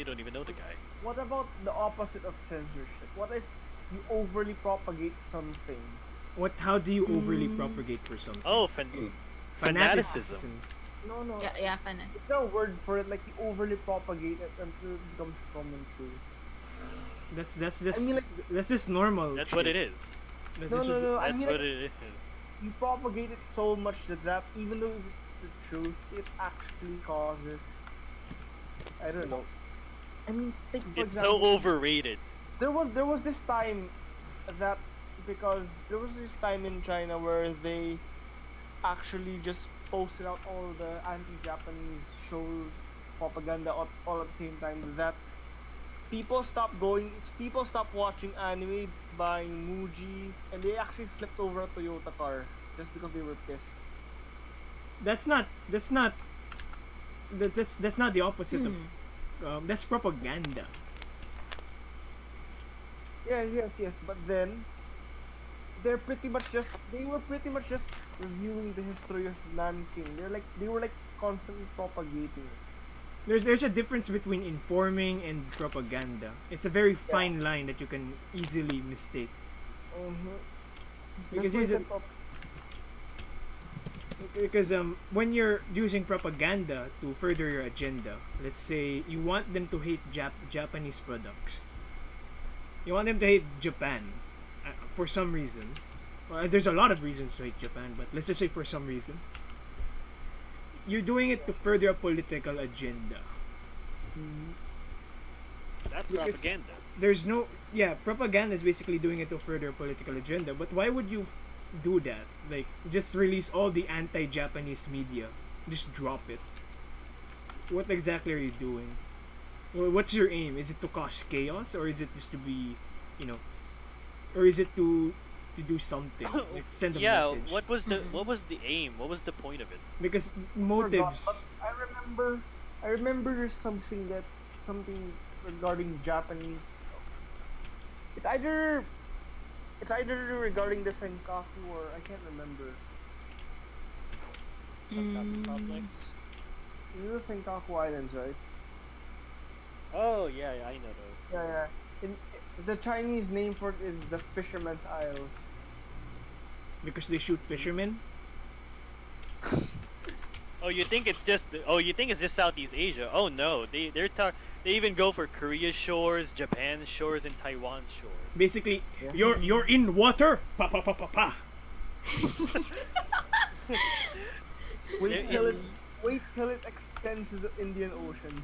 don't even know the guy. What about the opposite of censorship? What if you overly propagate something? how do you overly propagate for something? Oh, fanaticism. No. Yeah, fana. Is there a word for it? Like, you overly propagate it until it becomes common too. That's just I mean, like- that's just normal. That's what it is. No. I That's mean, what like, it is. you propagate it so much that even though it's the truth, it actually causes. I don't know. I mean, take for It's example. so overrated. There was this time that because there was this time in China where they actually just posted out all the anti-Japanese shows, propaganda all at the same time that people stopped watching anime, buying Muji, and they actually flipped over a Toyota car just because they were pissed. That's not the opposite of that's propaganda. Yes, but then they were pretty much just reviewing the history of Nanking. They were constantly propagating it. There's a difference between informing and propaganda. It's a very fine line that you can easily mistake. Because That's why here's a- because when you're using propaganda to further your agenda, let's say you want them to hate Japanese products, you want them to hate Japan for some reason. Well, there's a lot of reasons to hate Japan, but let's just say for some reason you're doing it to further a political agenda. That's Because propaganda. there's no, yeah, propaganda is basically doing it to further a political agenda, but why would you do that? Like, just release all the anti-Japanese media, just drop it. What exactly are you doing? What's your aim? Is it to cause chaos, or is it just to be, you know, or is it to do something, like send a Yeah, message? what was the aim? What was the point of it? Because Forgot, motives. but I remember there's something regarding Japanese. It's either regarding the Senkaku or I can't remember. Shopping complex. These are the Senkaku Islands, right? Oh yeah, I know those. Yeah. The Chinese name for it is the Fisherman's Isles. Because they shoot fishermen. Oh, you think it's just Southeast Asia? Oh no, they even go for Korea shores, Japan shores, and Taiwan shores. Basically, Yeah. you're in water. Pa pa pa pa pa. Wait till it extends to the Indian Ocean.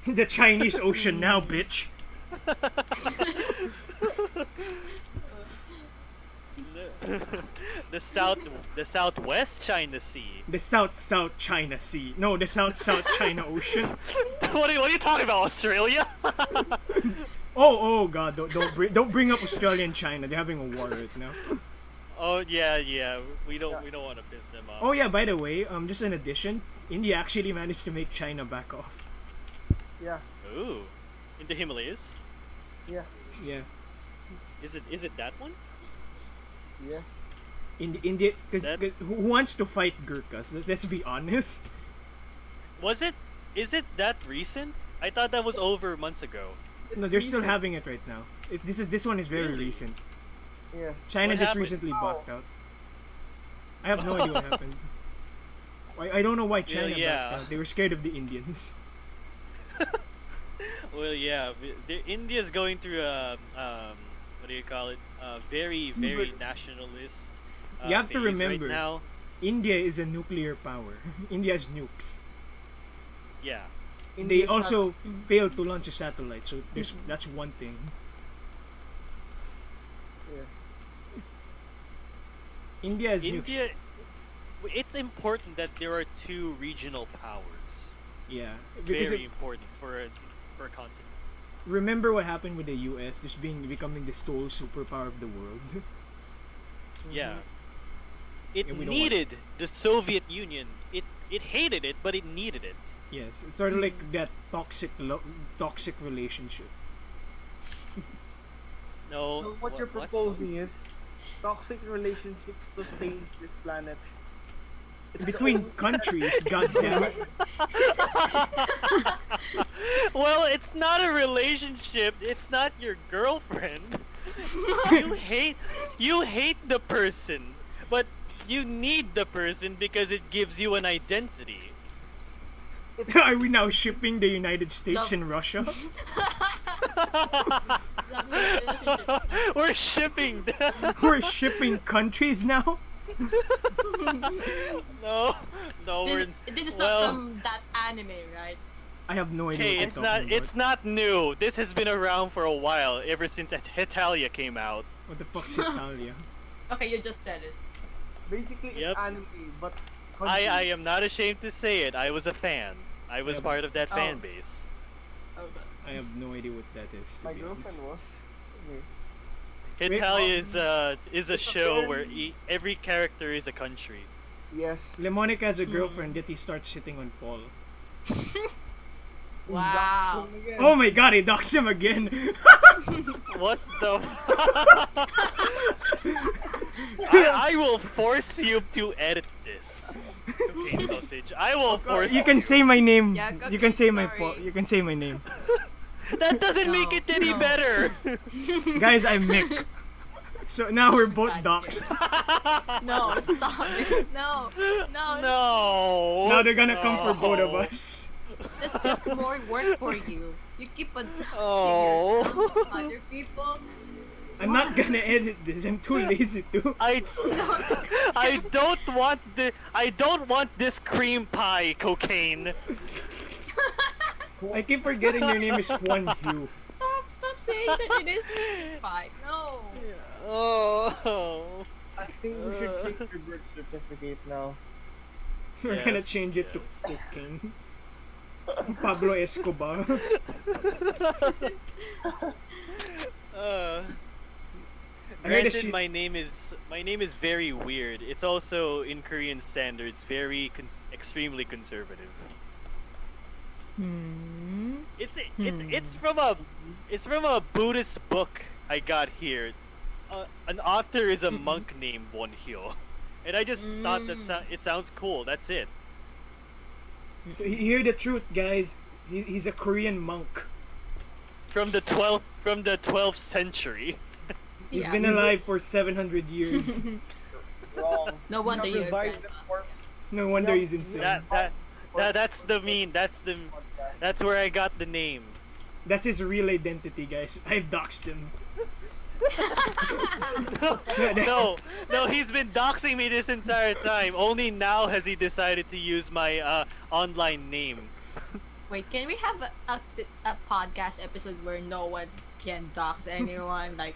The Chinese Ocean now, bitch. the Southwest China Sea. The South China Sea. No, the South China Ocean. What are you talking about, Australia? Oh God! Don't bring up Australia and China. They're having a war right now. Oh yeah. We don't want to piss them off. Oh yeah. By the way, just an addition. India actually managed to make China back off. Yeah. Ooh, in the Himalayas. Yeah. Yeah. Is it that one? Yes. In India, because That- who wants to fight Gurkhas? Let's be honest. Was it? Is it that recent? I thought that was over months ago. No, It's they're still recent. having it right now. This one is very Really? recent. Yes. China What just happened? recently Oh. backed out. I have no idea what happened. I don't know why China yeah. backed out. They were scared of the Indians. Well, yeah, India's going through a what do you call it? Very nationalist. You have to phase remember. right now. India is a nuclear power. India has nukes. Yeah. They India's also failed to launch a satellite, so that's one thing. Yes. India has nukes. India. It's important that there are two regional powers. Yeah, because Very important for a continent. remember what happened with the U.S. just becoming the sole superpower of the world. Yeah. It And we don't want- needed the Soviet Union. It hated it, but it needed it. Yes, it's sort of like that toxic relationship. No. So what you're proposing is toxic relationships to stain this planet. It's Between countries, goddamn it. Well, it's not a relationship. It's not your girlfriend. you hate the person, but you need the person because it gives you an identity. Are we now shipping the United States Love. and Russia? Lovely relationships. We're shipping them. We're shipping countries now? No, we're This is well, not from that anime, right? I have no idea Hey, what it's you're not talking about. it's not new. This has been around for a while, ever since Italia came out. What the fuck's Italia? Okay, you just said it. basically Yep. it's anime, but I am not ashamed to say it. I was a fan. I was Yeah, part of that fan Oh. base. Oh, but I have no idea what that is. to my be girlfriend honest. was. Okay. Italia is a it's a show where very- every character is a country. Yes. Lemonic has a girlfriend that he starts shitting on Paul. wow. Oh my god, he doxed him again! What the? I will force you to edit this. Okay, sausage. I will force You can say my name. Yeah, You can say my sorry. You can say my name. That doesn't make No, it any no. better. Guys, I'm Mick. So now we're both God doxxed. No, stop it. No. No. Now they're gonna come for both of Oh. us. That's just more work for you. You keep on Oh. yourself to other people. I'm not gonna edit this. I'm too lazy to. I No, I don't want this cream pie cocaine. I keep forgetting your name is Juan Yu. stop saying that it is fine. No. Oh. I think we should take your birth certificate now. We're gonna Yes, change it to yes. cocaine. Pablo Escobar. Uh, I heard a Granted, shit- my name is very weird. It's also in Korean standards very extremely conservative. It's from a Buddhist book I got here. An author is a monk named Wonhyo, and I just thought that it sounds cool. That's it. So hear the truth, guys. He's a Korean monk. From the 12th century. He's Yeah. been alive for 700 years. Wrong. No wonder You have you're revived grandpa. the corpse. No wonder Yeah. he's insane. That's that's where I got the name. That's his real identity, guys. I've doxed him. No, he's been doxing me this entire time. Only now has he decided to use my online name. Wait, can we have a podcast episode where no one can dox anyone? Like,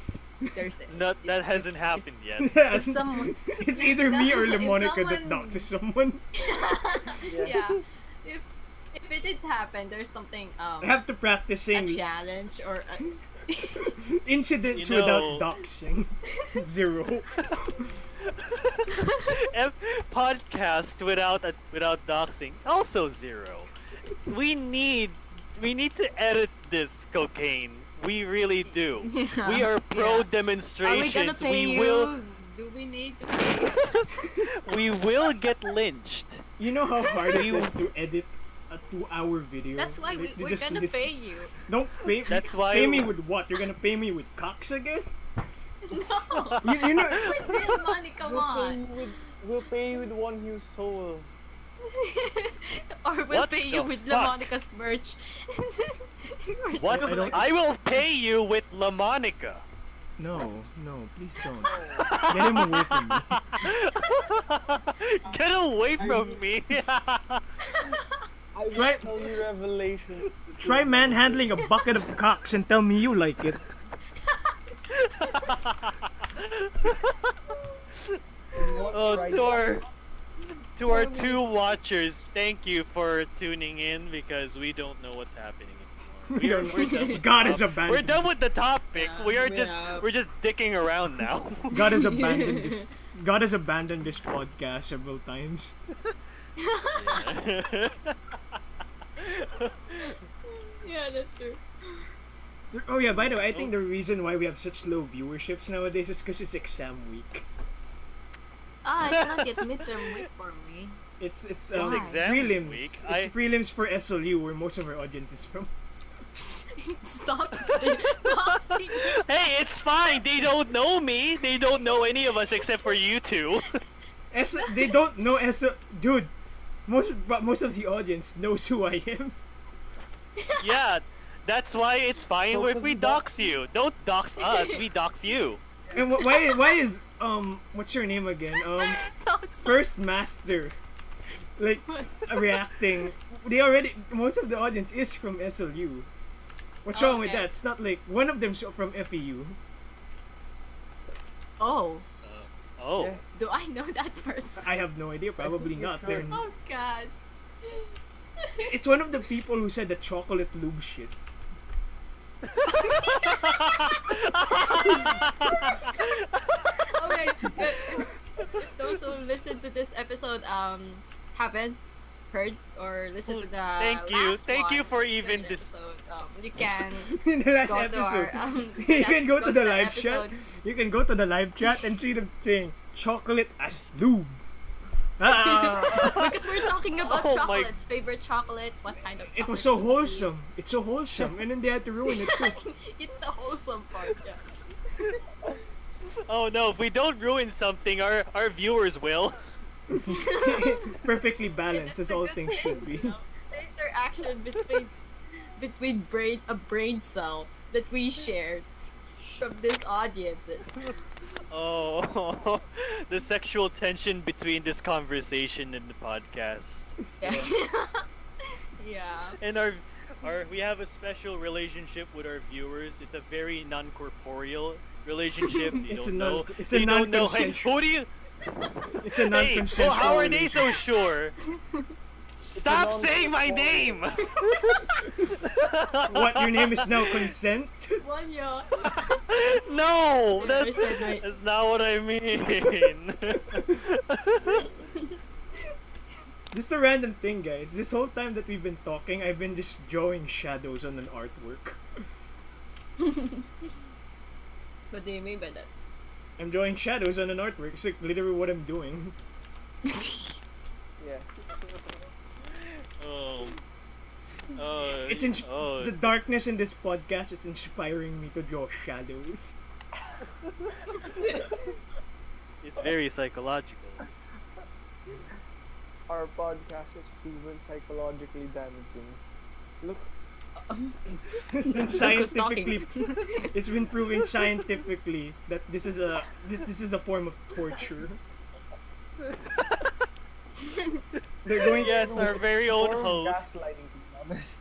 there's That hasn't happened yet. If someone, It's either me or If Lemonica that someone- doxes someone. yeah, if it did happen, there's something I have to practice a saying challenge or a, incidents You know- without doxing. 0. Podcast without doxing, also 0. We need to edit this cocaine. We really do. Yeah, We are pro yeah. demonstrations. Are we gonna pay we you? will Do we need to pay? we will get lynched. You know how hard it is to edit a 2-hour video? That's why Like, you we're just gonna listen- pay you. Don't pay. That's why- Pay me with what? You're gonna pay me with cocks again? No, You know. with real money. Come on. We'll pay you with one huge soul. Or we'll What pay the you with fuck? LaMonica's merch. Or What? something. I will pay you with La Monica. No, please don't. Get him away from me. Get away from me. I will Right. tell you revelations. Try manhandling a bucket of cocks and tell me you like it. Oh, to our 2 watchers, thank you for tuning in because we don't know what's happening anymore. We're done with God the is top- abandoned. We're done with the topic. Yeah, We're just dicking around now. God has abandoned this. God has abandoned this podcast several times. Yeah, that's true. Oh yeah, by the way, I think the reason why we have such low viewerships nowadays is because it's exam week. It's not yet midterm week for me. It's Why? Exam prelims. week. It's prelims for SLU, where most of our audience is from. Stop tossing. Hey, it's fine. They don't know me. They don't know any of us except for you 2. They don't know dude. Most of the audience knows who I am. Yeah, that's why it's fine So if could we we dox you. Don't dox us. We dox you. And why is what's your name again? Sounds First Master, like reacting. Most of the audience is from SLU. What's wrong with Okay. that? It's not like one of them's from FEU. Oh, Oh. Yes. do I know that person? I have no idea. Probably not. sure. They're- Oh God. It's one of the people who said the chocolate lube shit. Okay, if those who listen to this episode haven't heard or listened to the Thank you. last Thank you one, for the even third this. episode, you can In the last go to episode, our you can go to the that live episode. chat. You can go to the live chat and see them saying chocolate as lube. Ah, Because we're talking about Oh my- chocolates, favorite chocolates, what kind of chocolates it was so do we eat. wholesome. It's so wholesome, and then they had to ruin it too. It's the wholesome part, yeah. Oh no, if we don't ruin something, our viewers will. Perfectly balanced, as all things should be. The interaction between a brain cell that we shared from these audiences. Oh, the sexual tension between this conversation and the podcast. Yeah. Yeah. And we have a special relationship with our viewers. It's a very non-corporeal relationship. They It's don't a know. non- it's a They don't know. Hey, non-consensual- who do you? It's a Hey, non-consensual. well, how are they so relationship. sure? Stop non- saying my name. What, your name is now consent? One year. No, I that's said my- that's not what I mean. Just a random thing, guys. This whole time that we've been talking, I've been just drawing shadows on an artwork. What do you mean by that? I'm drawing shadows on an artwork. It's like literally what I'm doing. Yes. Oh. The darkness in this podcast is inspiring me to draw shadows. It's very psychological. Our podcast is proven psychologically damaging. Look, It's been Who's talking? scientifically, it's been proven scientifically that this is a form of torture. They're going Yes, our very own more host. gaslighting, to be honest.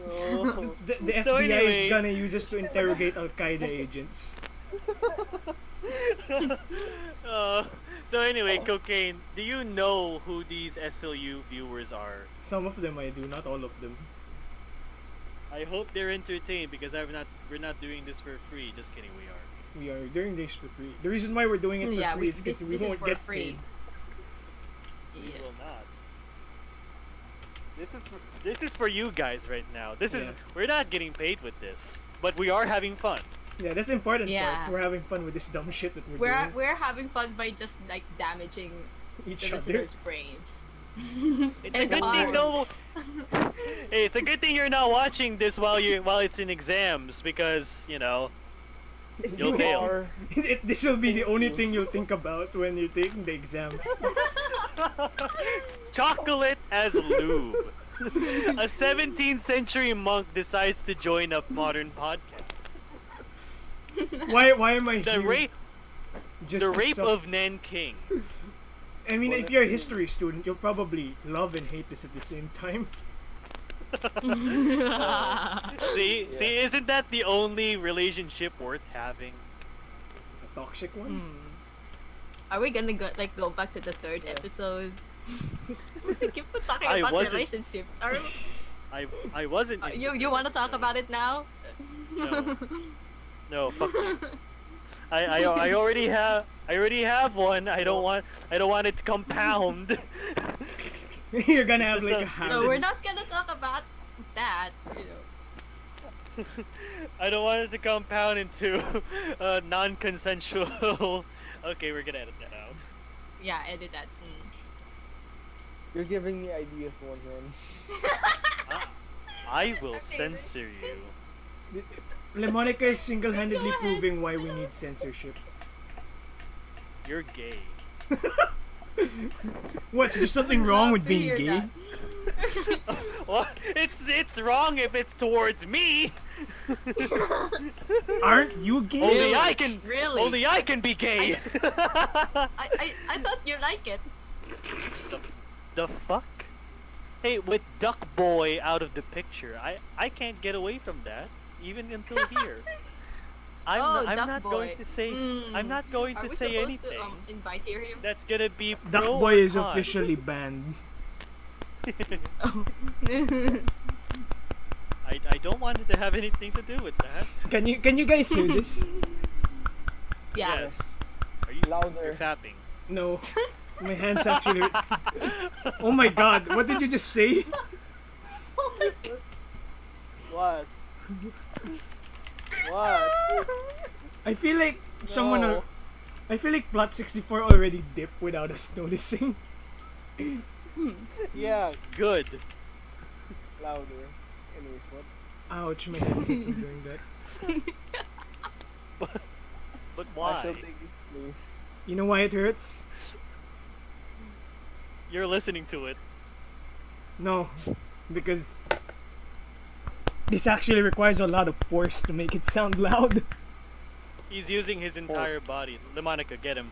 Oh. The FBI So anyway- is gonna use us to interrogate Al Qaeda agents. So anyway, Cocaine, do you know who these SLU viewers are? Some of them I do, not all of them. I hope they're entertained because we're not doing this for free. Just kidding, we are. We are doing this for free. The reason why we're doing it for Yeah, free is because this we is won't for get free. We Yeah. will not. This is for you guys right now. Yeah. We're not getting paid with this, but we are having fun. paid. Yeah, that's the important Yeah. part. We're having fun with this dumb shit that we're doing. We're having fun by just like damaging Each the other. listeners' brains. It's a And good thing ours. no. Hey, it's a good thing you're not watching this while it's in exams because If You'll you fail. are, This will be the only thing you'll think about when you're taking the exam. chocolate as lube. A 17th century monk decides to join a modern podcast. Why am I The here? rape Just the to rape suck- of Nanking. I mean, if you're a history student, you'll probably love and hate this at the same time. See, isn't that the only relationship worth having? A toxic one. Are we gonna go back to the third episode? We keep talking I about wasn't- relationships. I wasn't. You want to talk about it now? No. No, fuck you. I already have one. I don't want it to compound. You're gonna have This is like a- a habit. No, we're not gonna talk about that. I don't want it to compound into non-consensual. Okay, we're gonna edit that out. Yeah, edit that. you're giving me ideas, one man. I will Okay, censor you. Lemonica is single-handedly Please go ahead. proving why we need censorship. You're gay. What's there's something wrong with being gay? Well, it's wrong if it's towards me. Aren't you gay? Only I can. Really? Only I can be gay. I thought you like it. The fuck? Hey, with Duck Boy out of the picture, I can't get away from that even until here. I'm Duck not Boy. going to say I'm not going Are to we say supposed anything. to invite him? That's gonna be pro Duck or Boy is con. officially banned. I don't want it to have anything to do with that. Can you guys hear this? Yeah. Yes. Are you Louder. You're fapping. No. My hands actually. Oh my god! What did you just say? Oh my God. What? What? I feel like someone. No. I feel like Plot 64 already dipped without us noticing. Yeah, Good. louder. Anyways, what? Ouch! My headset is doing that. But I shall why? take its place. You know why it hurts? You're listening to it. No, because this actually requires a lot of force to make it sound loud. He's using his entire body. Lemonica, get him.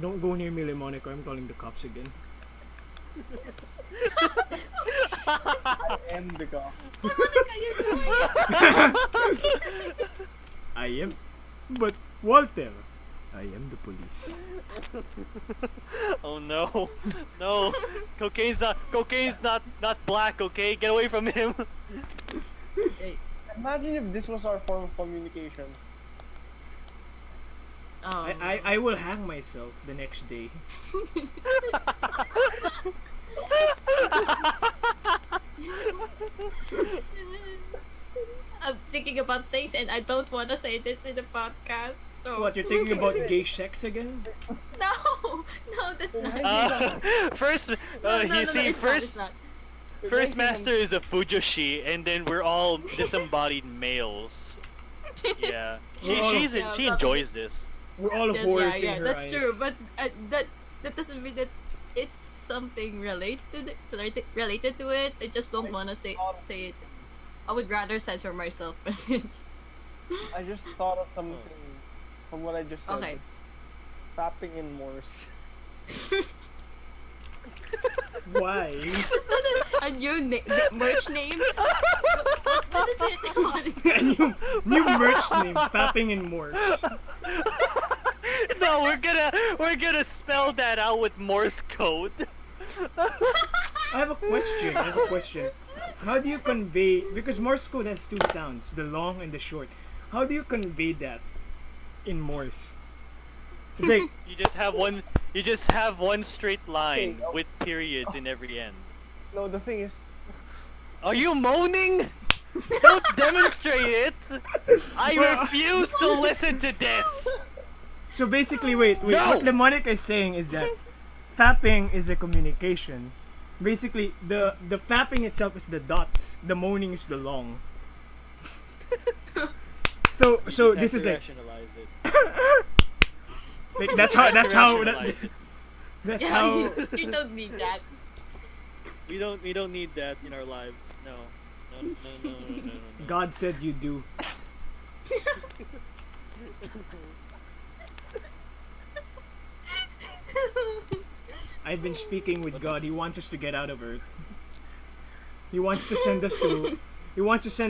Don't go near me, Lemonica. I'm calling the cops again. I am the cop. Monica, you're doing it. I am. But Walter, I am the police. Oh no, no! Cocaine's not black. Okay, get away from him. Hey, Imagine if this was our form of communication. I will hang myself the next day. I'm thinking about things and I don't want to say this in the podcast. No. What, you're thinking about gay sex again? No, no, that's not. First, No, you see, it's first not. First master is a Fujoshi, and then we're all disembodied males. Yeah, she Yeah, enjoys this. We're all Yes, whores yeah, in yeah, her that's eyes. true. But that doesn't mean that it's something related to it. I just don't want to say it. I would rather censor myself. But it's I just thought of something from what I just said. okay. Tapping in Morse. Why? Is that a new merch name? What is it? A new merch name, Fapping in Morse. No, we're gonna spell that out with Morse code. I have a question. How do you convey, because Morse code has two sounds, the long and the short. How do you convey that in Morse? It's like, You just have one straight line with periods in every end. No, the thing is, Are you moaning? Don't demonstrate it! I refuse to listen to this! so basically, wait, No! what Lemonic is saying is that fapping is a communication. Basically, the fapping itself is the dots, the moaning is the long. So this is like, rationalize it. like that's how Rationalize it. that's Yeah, how you don't need that. We don't need that in our lives. No. No. God said you do. I've been speaking with God. He wants us to get out of Earth. He wants to send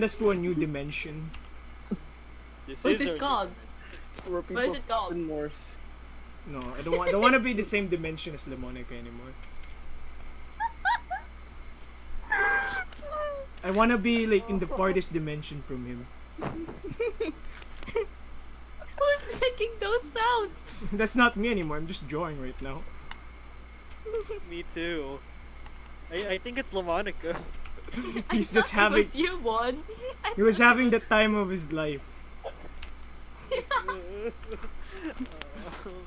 us to a new dimension. This What's is it our called? where people What is it tap called? in Morse. No, I don't want to be the same dimension as Lemonica anymore. I want to be like in the farthest dimension from him. Who's making those sounds? That's not me anymore. I'm just drawing right now. Me too. I think it's Lamonica. I He's thought just having it was you, one. he was having the time of his life.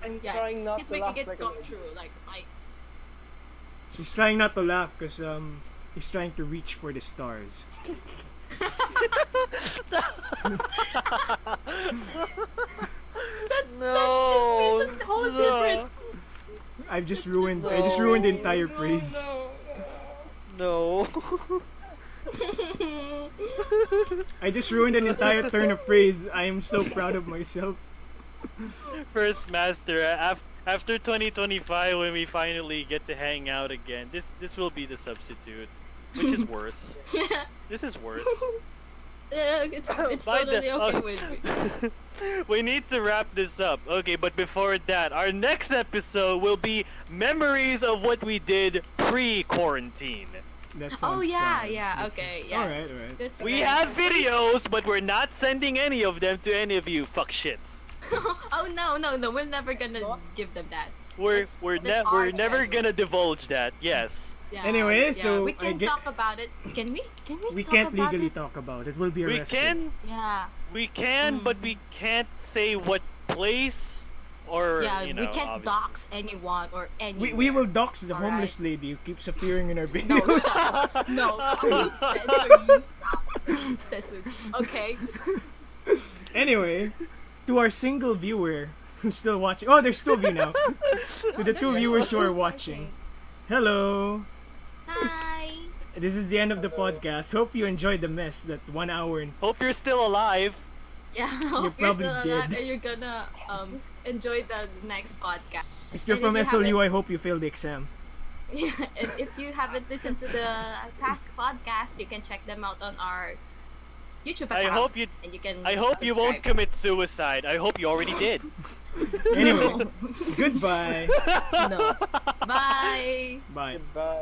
I'm Yeah, trying not he's to making laugh it like come an true. Like He's trying not to laugh because he's trying to reach for the stars. that just means a whole different. I just ruined the entire No, phrase. No. I just ruined an entire turn of phrase. I am so proud of myself. First master, after 2025 when we finally get to hang out again, this will be the substitute, which is worse. This is worse. It's totally okay with me. We need to wrap this up. Okay, but before that, our next episode will be memories of what we did pre-quarantine. That Oh sounds yeah, sad. yeah, That's- okay, yeah. Alright. That's We okay. have videos, but we're not sending any of them to any of you fuck shits. Oh no, we're never gonna give them that. We're That's our never treasure. gonna divulge that. Yes. Yeah, Anyway, yeah, so we I can get- talk about it. Can we? We talk can't about legally it? talk about it. We'll be We arrested. Yeah, We can, but we can't say what place or yeah. you know, We can't obviously. dox anyone or anyone. We will dox the Alright. homeless lady who keeps appearing in our No, videos. shut up. No, I will censor you now, Sesuke. Okay. Anyway, to our single viewer who's still watching. Oh, there's two of you now. To the there's two still viewers who are others watching. Hello. Hi. This is the end of the podcast. Hope you enjoyed the mess that 1 hour and Hope you're still alive. Yeah, hope you're probably still alive dead. and you're gonna enjoy the next podcast. if you're And from if you SLU, haven't- I hope you failed the exam. Yeah, and if you haven't listened to the past podcast, you can check them out on our YouTube I account. hope you. And you can. I hope you won't subscribe. commit suicide. I hope you already did. Anyway, No. goodbye. No. Bye. Bye. Goodbye.